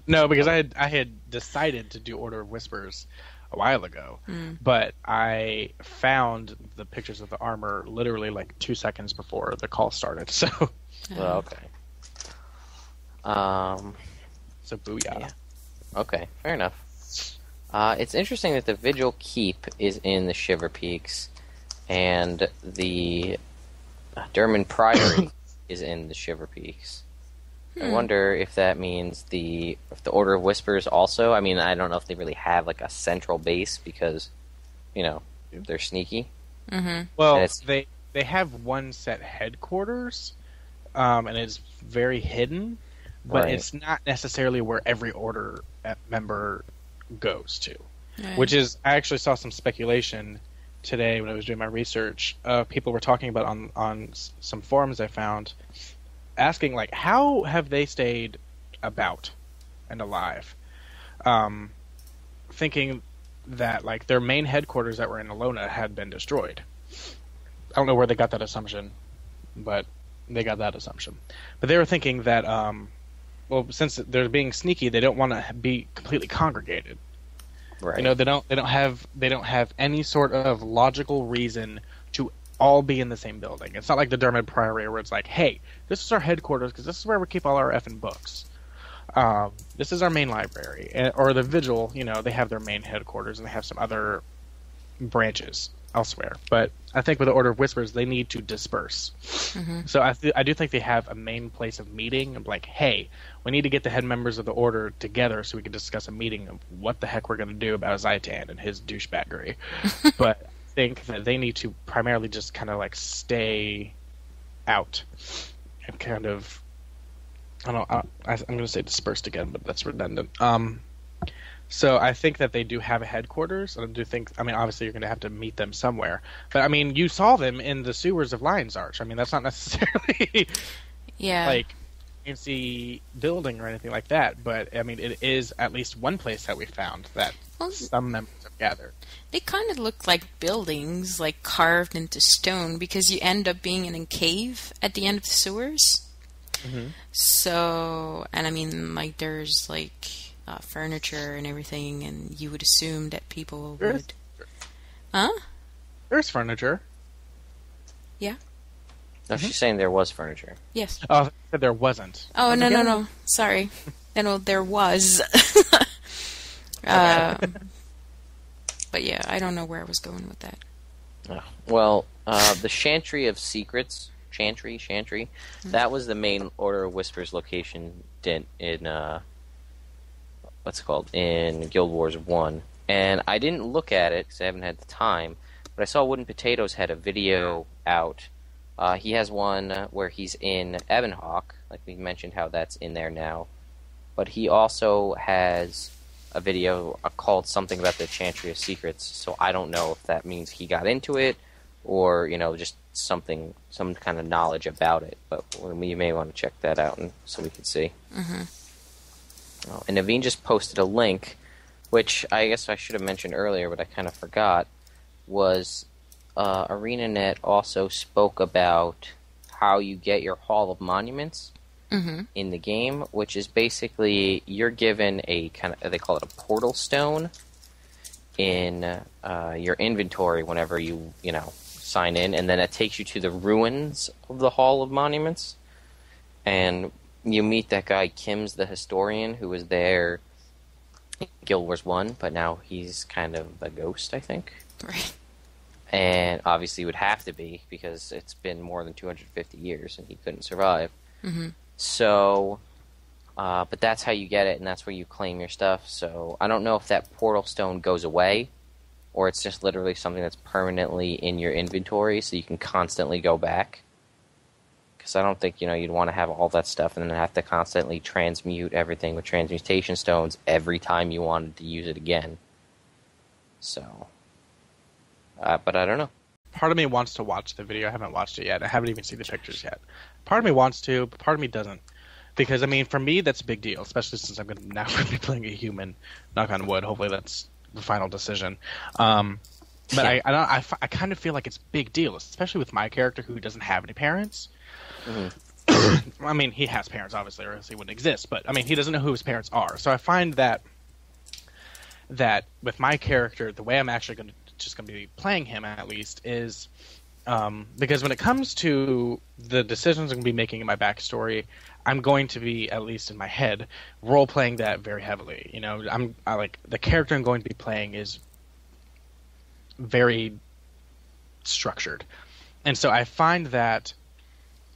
No, because I had decided to do Order of Whispers a while ago, but I found the pictures of the armor literally like 2 seconds before the call started. So, well, okay. So booyah. Yeah. Okay, fair enough. It's interesting that the Vigil Keep is in the Shiver Peaks, and the Durmand Priory is in the Shiver Peaks. I wonder if that means if the Order of Whispers also. I mean, I don't know if they really have like a central base because, they're sneaky. Mm-hmm. Well, they have one set headquarters, and it's very hidden, but it's not necessarily where every Order member goes to. Right. Which is, I actually saw some speculation today when I was doing my research. People were talking about on some forums I found, asking like, how have they stayed about and alive? Thinking that like their main headquarters that were in Alona had been destroyed. I don't know where they got that assumption, but they got that assumption. But they were thinking that, since they're being sneaky, they don't want to be completely congregated. Right. They don't have any sort of logical reason to all be in the same building. It's not like the Durmand Priory where it's like, hey, this is our headquarters because this is where we keep all our effing books. This is our main library. Or the Vigil, they have their main headquarters and they have some other branches. elsewhere. But I think with the Order of Whispers, they need to disperse. Mm-hmm. So I do think they have a main place of meeting. Like, hey, we need to get the head members of the Order together so we can discuss a meeting of what the heck we're going to do about Zaitan and his douchebaggery. But I think that they need to primarily just kind of like stay out and kind of, I don't know, I'm going to say dispersed again, but that's redundant. So I think that they do have a headquarters, and I do think, I mean, obviously you're going to have to meet them somewhere. But, I mean, you saw them in the sewers of Lion's Arch. I mean, that's not necessarily, like, fancy building or anything like that. But, I mean, it is at least one place that we found that some members have gathered. They kind of look like buildings, like carved into stone, because you end up being in a cave at the end of the sewers. Mm-hmm. So, and I mean, like, there's, like... furniture and everything, and you would assume that people would... Huh? There's furniture. Yeah. No, she's saying there was furniture. Yes. Oh, I said there wasn't. Oh, no. Sorry. No, there was. But yeah, I don't know where I was going with that. Oh. Well, the Chantry of Secrets, Chantry, mm-hmm. That was the main Order of Whispers location in what's it called, in Guild Wars 1. And I didn't look at it because I haven't had the time, but I saw Wooden Potatoes had a video out. He has one where he's in Ebonhawk, like we mentioned how that's in there now. But he also has a video called something about the Chantry of Secrets, so I don't know if that means he got into it or, just some kind of knowledge about it. But you may want to check that out so we can see. Mm-hmm. Oh, and Naveen just posted a link, which I guess I should have mentioned earlier, but I kind of forgot, was ArenaNet also spoke about how you get your Hall of Monuments in the game, which is basically you're given a kind of, they call it a portal stone in your inventory whenever you sign in, and then it takes you to the ruins of the Hall of Monuments, and you meet that guy, Kim's the historian, who was there in Guild Wars 1, but now he's kind of a ghost, I think. Right. And obviously would have to be, because it's been more than 250 years and he couldn't survive. Mm-hmm. So, but that's how you get it, and that's where you claim your stuff. So I don't know if that portal stone goes away, or it's just literally something that's permanently in your inventory, so you can constantly go back. Because I don't think, you'd want to have all that stuff and then have to constantly transmute everything with transmutation stones every time you wanted to use it again. So, but I don't know. Part of me wants to watch the video. I haven't watched it yet. I haven't even seen the pictures yet. Part of me wants to, but part of me doesn't. Because, I mean, for me, that's a big deal, especially since I'm now going to be playing a human. Knock on wood. Hopefully that's the final decision. But I kind of feel like it's a big deal, especially with my character who doesn't have any parents. Mm-hmm. I mean, he has parents, obviously, or else he wouldn't exist. But, I mean, he doesn't know who his parents are. So I find that with my character, the way I'm actually going to be playing him, at least, is because when it comes to the decisions I'm going to be making in my backstory, I'm going to be, at least in my head, role-playing that very heavily. The character I'm going to be playing is very structured. And so I find that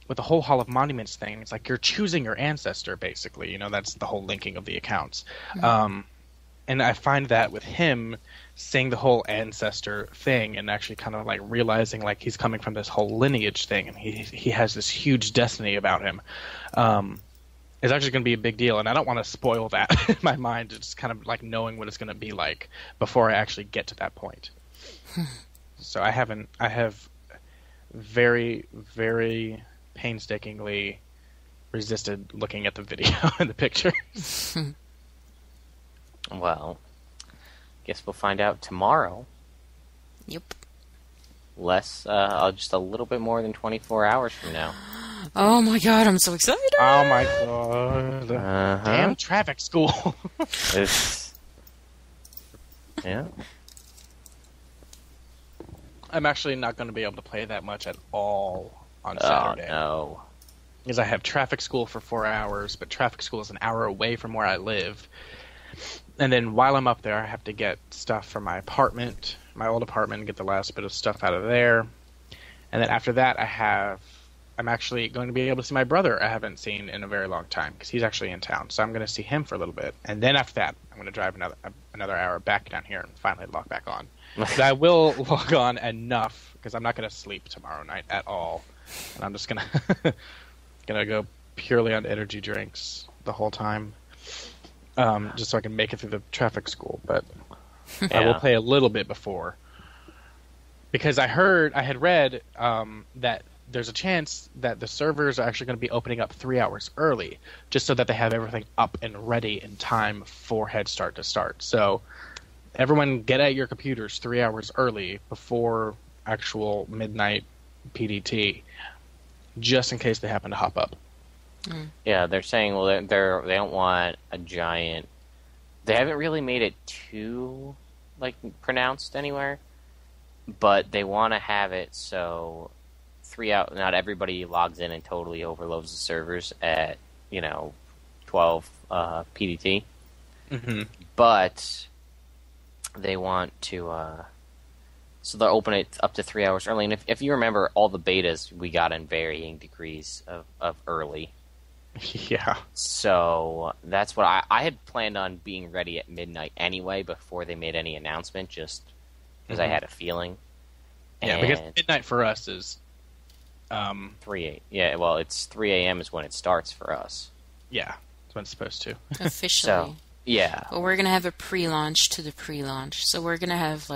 with the whole Hall of Monuments thing, it's like you're choosing your ancestor, basically. That's the whole linking of the accounts. Mm-hmm. And I find that with him saying the whole ancestor thing and actually kind of like realizing like he's coming from this whole lineage thing and he has this huge destiny about him is actually going to be a big deal. And I don't want to spoil that in my mind, just kind of like knowing what it's going to be like before I actually get to that point. So I have very, very painstakingly resisted looking at the video and the pictures. Well, guess we'll find out tomorrow. Yep. Just a little bit more than 24 hours from now. Oh my god, I'm so excited! Oh my god. Damn traffic school. Yeah. I'm actually not going to be able to play that much at all on Saturday. Oh, no. Because I have traffic school for 4 hours, but traffic school is an hour away from where I live. And then while I'm up there, I have to get stuff for my apartment my old apartment, get the last bit of stuff out of there. And then after that, I'm actually going to be able to see my brother I haven't seen in a very long time because he's actually in town. So I'm going to see him for a little bit. And then after that, I'm going to drive another hour back down here and finally log back on. But I will log on enough because I'm not going to sleep tomorrow night at all. And I'm just going to go purely on energy drinks the whole time, just so I can make it through the traffic school. But I will play a little bit before, because I had read that there's a chance that the servers are actually going to be opening up 3 hours early, just so that they have everything up and ready in time for Head Start to start. So everyone get at your computers 3 hours early before actual midnight PDT, just in case they happen to hop up. Yeah, they're saying, well, they don't want a giant. They haven't really made it too pronounced anywhere, but they want to have it so not everybody logs in and totally overloads the servers at 12 PDT. Mm-hmm. But they want to. So they'll open it up to 3 hours early, and if you remember, all the betas we got in varying degrees of early. Yeah. So that's what I had planned on being ready at midnight anyway before they made any announcement, just because I had a feeling. Yeah, because midnight for us is 3 Yeah, well, it's 3 a.m. is when it starts for us. Yeah, that's when it's supposed to. Officially. So, yeah. But we're going to have a pre-launch to the pre-launch. So we're going to have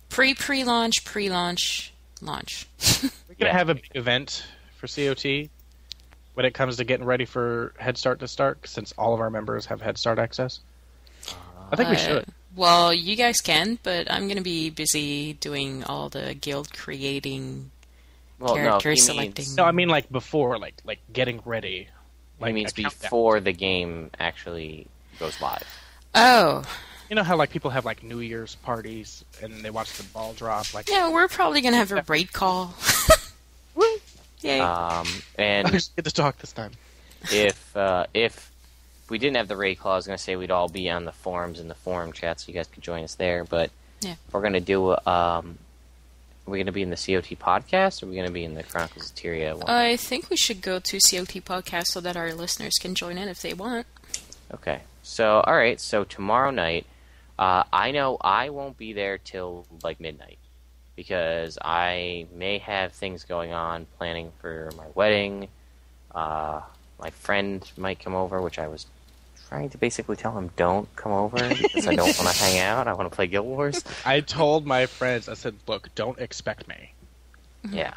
pre-pre-launch, pre-launch, launch. We're going to have a big event for COT when it comes to getting ready for Head Start to start, since all of our members have Head Start access. I think we should. Well, you guys can, but I'm going to be busy doing all the guild creating, character selecting. No, I mean before, like getting ready. He means before the game actually goes live. Oh. You know how people have New Year's parties and they watch the ball drop? Yeah, we're probably going to have a raid call. Yay. And I just get to talk this time. If we didn't have the raid call, I was going to say we'd all be on the forums and the forum chat, so you guys could join us there. But if we're going to do, are we going to be in the COT podcast, or are we going to be in the Chroniclesoftyria one? I think we should go to COT podcast so that our listeners can join in if they want. Okay. So, all right. So tomorrow night, I know I won't be there till midnight, because I may have things going on planning for my wedding. My friend might come over, which I was trying to basically tell him don't come over because I don't want to hang out. I want to play Guild Wars. I told my friends, I said, look, don't expect me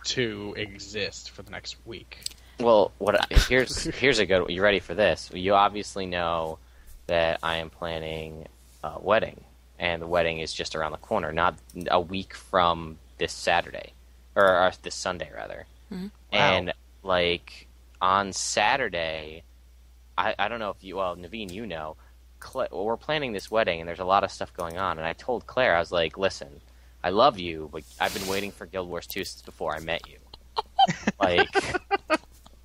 to exist for the next week. Well, here's a good one. You ready for this? You obviously know that I am planning a wedding, and the wedding is just around the corner, not a week from this Saturday, or this Sunday, rather. Mm-hmm. And, on Saturday, I don't know if Naveen, you know, we're planning this wedding, and there's a lot of stuff going on, and I told Claire, I was like, listen, I love you, but I've been waiting for Guild Wars 2 since before I met you.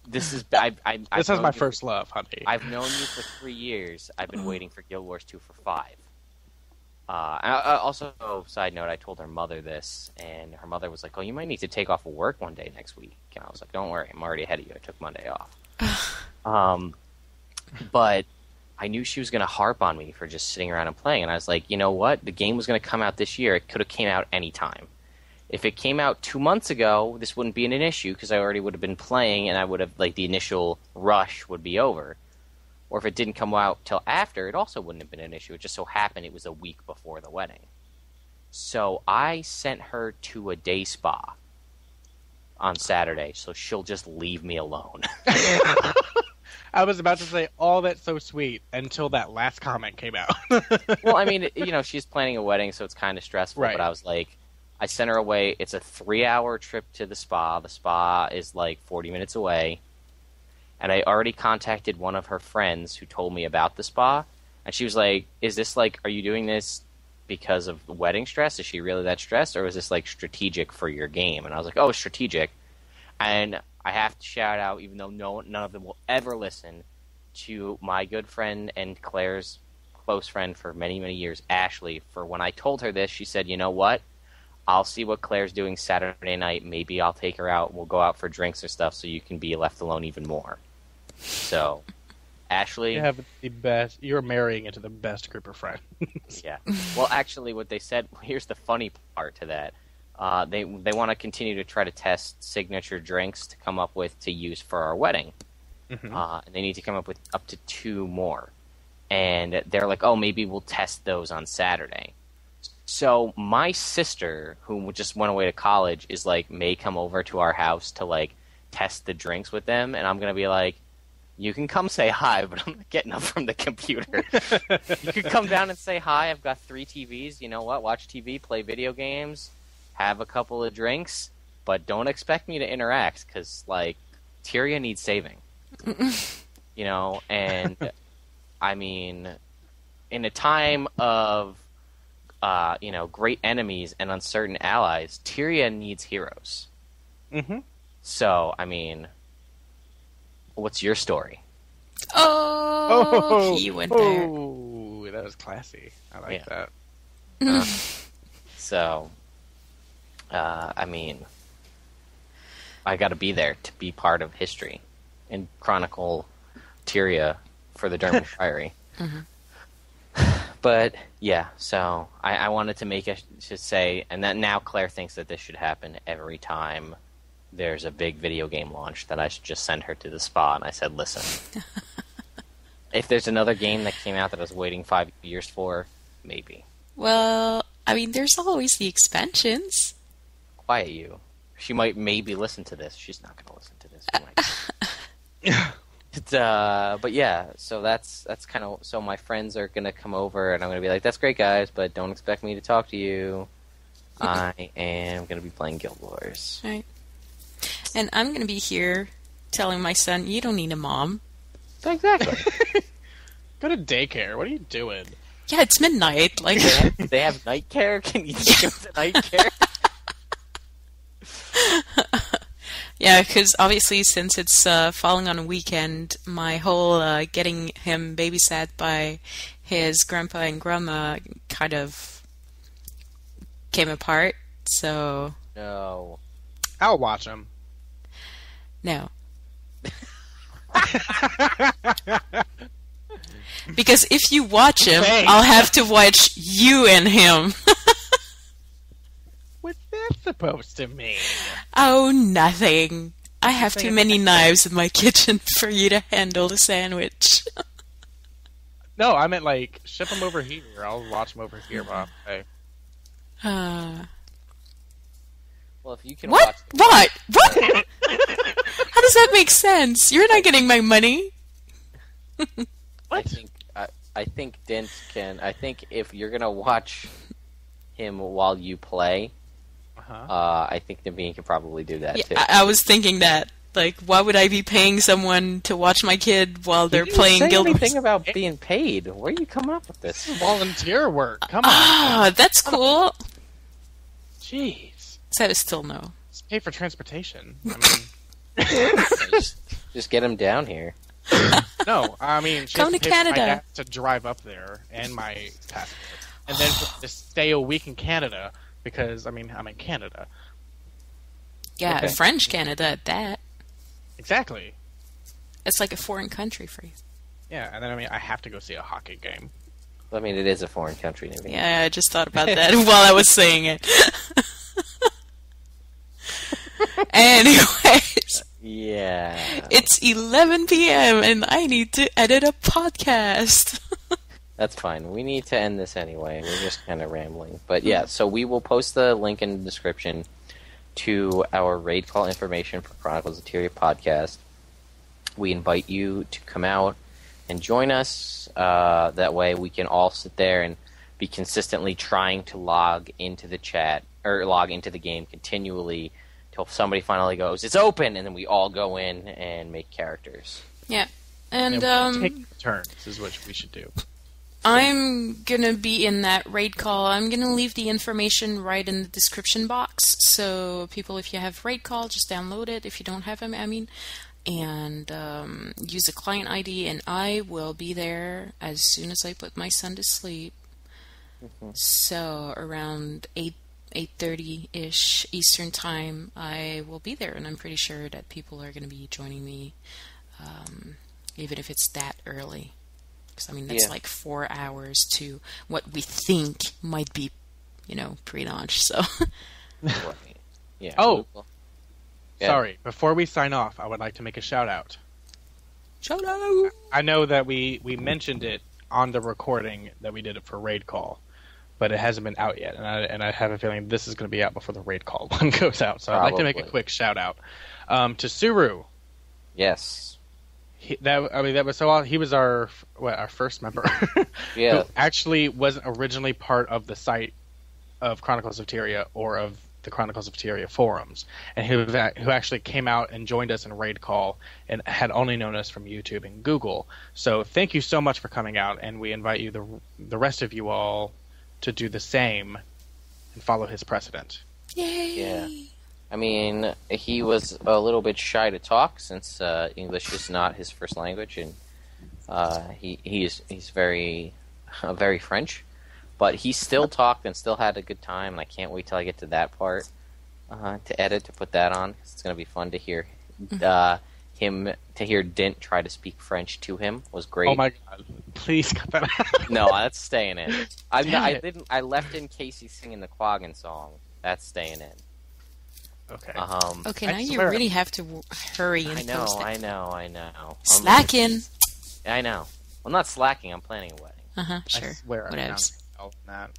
This is this is my first love, honey. I've known you for 3 years. I've been waiting for Guild Wars 2 for 5. Also, side note, I told her mother this, and her mother was like, "Oh, you might need to take off of work one day next week." And I was like, "Don't worry, I'm already ahead of you. I took Monday off." But I knew she was going to harp on me for just sitting around and playing, and I was like, you know what? The game was going to come out this year. It could have came out any time. If it came out 2 months ago, this wouldn't be an issue because I already would have been playing, and I would have the initial rush would be over. Or if it didn't come out till after, it also wouldn't have been an issue. It just so happened it was a week before the wedding. So I sent her to a day spa on Saturday, so she'll just leave me alone. I was about to say, all that's so sweet, until that last comment came out. Well, I mean, she's planning a wedding, so it's kind of stressful, right. But I was like, I sent her away. It's a 3-hour trip to the spa. The spa is 40 minutes away. And I already contacted one of her friends who told me about the spa. And she was like, is this are you doing this because of the wedding stress? Is she really that stressed? Or is this strategic for your game? And I was like, oh, strategic. And I have to shout out, even though none of them will ever listen, to my good friend and Claire's close friend for many, many years, Ashley, for when I told her this, she said, you know what? I'll see what Claire's doing Saturday night. Maybe I'll take her out. We'll go out for drinks or stuff so you can be left alone even more. So, Ashley... You have the best... You're marrying into the best group of friends. Yeah. Well, actually, what they said... Here's the funny part to that. They want to continue to try to test signature drinks to come up with to use for our wedding. Mm-hmm. And they need to come up with up to 2 more. And they're like, oh, maybe we'll test those on Saturday. So my sister, who just went away to college, is like, may come over to our house to like test the drinks with them, and I'm gonna be like, you can come say hi, but I'm not getting up from the computer. You can come down and say hi. I've got 3 TVs. You know what? Watch TV, play video games, have a couple of drinks, but don't expect me to interact because like Tyria needs saving. You know, and I mean, in a time of great enemies and uncertain allies, Tyria needs heroes. Mm-hmm. So, I mean, what's your story? Oh, he went there. Oh, that was classy. I like that. I mean, I got to be there to be part of history and chronicle Tyria for the Durmand Priory. Mm-hmm. But yeah, so I wanted to make it to say, and that now Claire thinks that this should happen every time there's a big video game launch, that I should just send her to the spa. And I said, listen, if there's another game that came out that I was waiting 5 years for, maybe. Well, I mean, there's always the expansions. Quiet you. She might maybe listen to this. She's not going to listen to this. But yeah, so that's kind of, so my friends are gonna come over and I'm gonna be like, that's great guys, but don't expect me to talk to you. I am gonna be playing Guild Wars. Right. And I'm gonna be here telling my son, you don't need a mom. Exactly. Go to daycare. What are you doing? Yeah, it's midnight. Like they have night care. Can you go to night care? Yeah, because obviously since it's falling on a weekend, my whole getting him babysat by his grandpa and grandma kind of came apart, so... No. I'll watch him. No. Because if you watch him, I'll have to watch you and him. What's that supposed to mean? Oh, nothing. I have too many knives in my kitchen for you to handle the sandwich. No, I meant like ship him over here. I'll watch him over here, Mom. Hey. Well, if you can what? watch... What? What? How does that make sense? You're not getting my money. What? I think Dint can... I think if you're going to watch him while you play... I think Naveen could probably do that too. I was thinking that. Like, why would I be paying someone to watch my kid while they're playing Guild Wars? Anything about being paid? Where are you coming up with this? Volunteer work. Come on. Ah, that's cool. Jeez. So still no. Just pay for transportation. I mean, just get him down here. No, I mean, come to Canada. I have to drive up there and my passport, and then just stay a week in Canada. Because, I mean, I'm in Canada. Yeah, okay. French Canada at that. Exactly. It's like a foreign country for you. Yeah, and then, I mean, I have to go see a hockey game. I mean, it is a foreign country. Naveen. Yeah, I just thought about that while I was saying it. Anyways. Yeah. It's 11 p.m. and I need to edit a podcast. That's fine. We need to end this anyway. We're just kind of rambling. But yeah, so we will post the link in the description to our raid call information for Chronicles of Tyria podcast. We invite you to come out and join us. That way we can all sit there and be consistently trying to log into the chat, or log into the game continually till somebody finally goes, it's open, and then we all go in and make characters. Yeah. And take turns is what we should do. I'm going to be in that raid call. I'm going to leave the information right in the description box. So people, if you have raid call, just download it. If you don't have them, I mean, and use a client ID, and I will be there as soon as I put my son to sleep. So around 8:30-ish Eastern time, I will be there, and I'm pretty sure that people are going to be joining me, even if it's that early. Because, I mean, that's like 4 hours to what we think might be, pre-launch, so... Yeah. Oh! Sorry, before we sign off, I would like to make a shout-out. Shout-out! I know that we mentioned it on the recording that we did it for Raid Call, but it hasn't been out yet, and I have a feeling this is going to be out before the Raid Call one goes out. So I'd like to make a quick shout out to Suru. Yes, that was so awesome. He was our first member. Yeah, who actually wasn't originally part of the site of Chronicles of Tyria or of the Chronicles of Tyria forums, and who actually came out and joined us in Raid Call and had only known us from YouTube and Google. So thank you so much for coming out, and we invite you, the rest of you all, to do the same and follow his precedent. Yay! Yeah. I mean, he was a little bit shy to talk since English is not his first language, and he's very French. But he still talked and still had a good time, and I can't wait till I get to that part to edit, to put that on, because it's going to be fun to hear hear Diint try to speak French to him was great. Oh my god! Please cut that out. No, that's staying in. I left in Casey singing the Quaggan song. That's staying in. Okay. Okay, now you really have to hurry and post it. I know. Slacking. I know. I'm not slacking. I'm planning a wedding. Sure. I swear I'm Whatevs. not all that.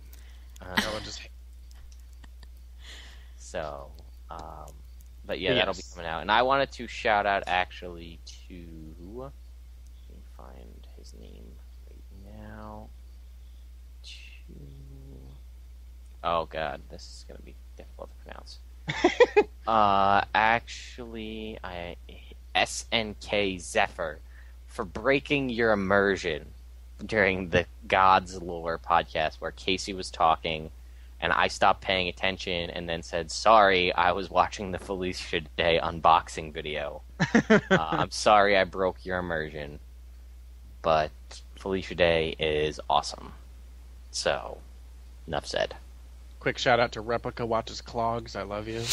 I will just... So, but yeah, that'll be coming out. And I wanted to shout out actually to, let me find his name right now. Oh god, this is going to be difficult to pronounce. Actually, SNK Zephyr for breaking your immersion during the God's Lore podcast where Casey was talking and I stopped paying attention and then said, sorry, I was watching the Felicia Day unboxing video. I'm sorry I broke your immersion, but Felicia Day is awesome. So, enough said. Quick shout out to Replica Watches Clogs. I love you.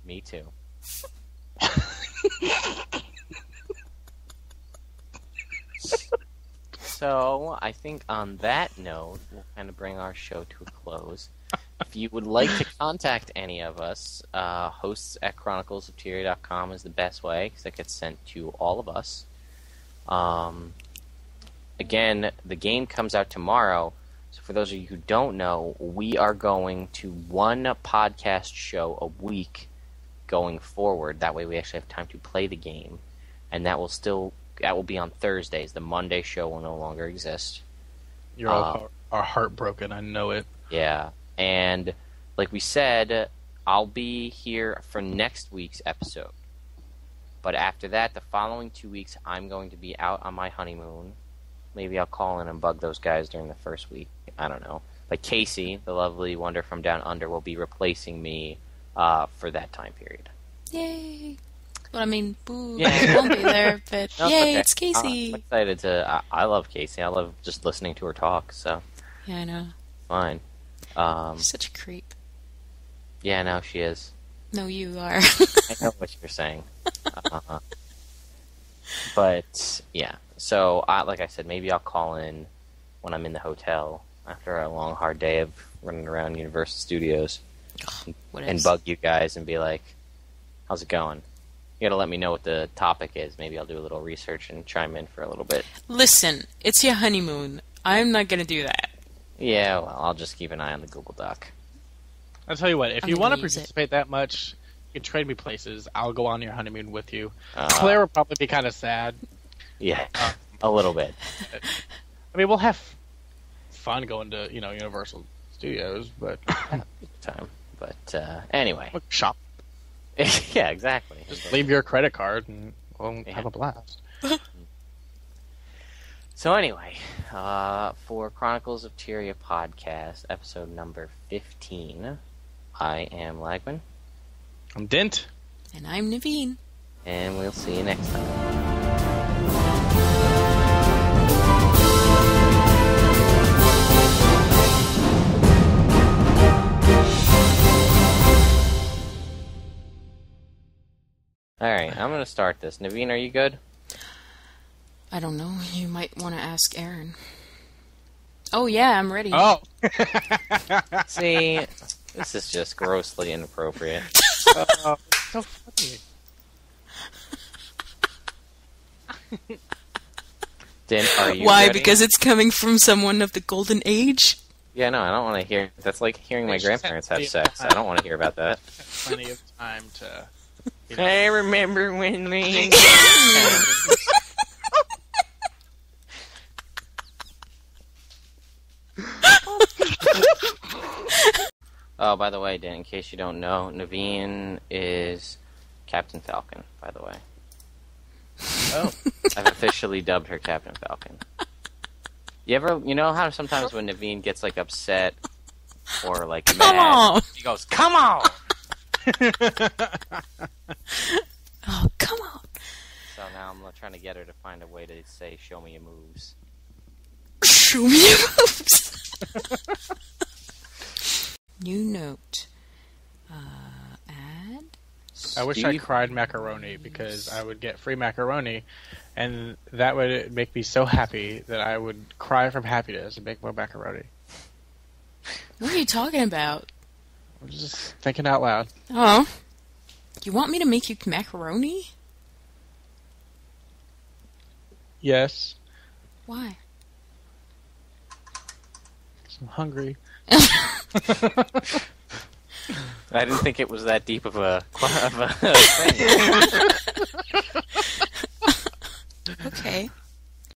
Me too. So, I think on that note, we'll kind of bring our show to a close. If you would like to contact any of us, hosts at chroniclesoftyria.com is the best way, because it gets sent to all of us. Again, the game comes out tomorrow, so for those of you who don't know, we are going to one podcast show a week going forward. That way we actually have time to play the game, and that will be on Thursdays. The Monday show will no longer exist. You're all are heartbroken, I know it. Yeah. And like we said, I'll be here for next week's episode. But after that, the following 2 weeks, I'm going to be out on my honeymoon. Maybe I'll call in and bug those guys during the first week. I don't know. But Casey, the lovely wonder from down under, will be replacing me for that time period. Yay! Well, I mean, boo, Yeah. I won't be there, but No, yay, okay. it's Casey! I'm excited to... I love Casey. I love just listening to her talk, so... Yeah, I know. Fine. Such a creep. Yeah, no, she is. No, you are. I know what you're saying. But, yeah. So, like I said, maybe I'll call in when I'm in the hotel after a long, hard day of running around Universal Studios and bug you guys and be like, how's it going? You gotta let me know what the topic is. Maybe I'll do a little research and chime in for a little bit. Listen, it's your honeymoon. I'm not gonna do that. Yeah, well, I'll just keep an eye on the Google Doc. I'll tell you what, if I'm you gonna want to use participate that much, you can trade me places. I'll go on your honeymoon with you. Uh, Claire will probably be kind of sad. Yeah, a little bit. I mean, we'll have fun going to, Universal Studios, but... Time. But, anyway. Look, shop. Yeah, exactly. Just leave your credit card and we'll have a blast. So anyway, for Chronicles of Tyria podcast, episode number 15, I am Lagwyn. I'm Diint. And I'm Naveen. And we'll see you next time. Alright, I'm going to start this. Naveen, are you good? I don't know. You might want to ask Aaron. Oh, yeah, I'm ready. Oh! See, this is just grossly inappropriate. So funny. Diint, are you Why? ready? Because it's coming from someone of the golden age? Yeah, no, I don't want to hear... That's like hearing my grandparents have sex. I don't want to hear about that. Plenty of time to... I remember when we... Oh, by the way, Dan, in case you don't know, Naveen is Captain Falcon, by the way. Oh. I've officially dubbed her Captain Falcon. You know how sometimes when Naveen gets, like, upset or, like, Come mad, on! he goes, "Come on!" Oh, come on! So now I'm trying to get her to find a way to say, "Show me your moves." Show me your moves! New note. Add. I wish I cried macaroni because I would get free macaroni, and that would make me so happy that I would cry from happiness and make more macaroni. What are you talking about? I'm just thinking out loud. Oh. You want me to make you macaroni? Yes. Why? 'Cause I'm hungry. I didn't think it was that deep of a thing. Okay.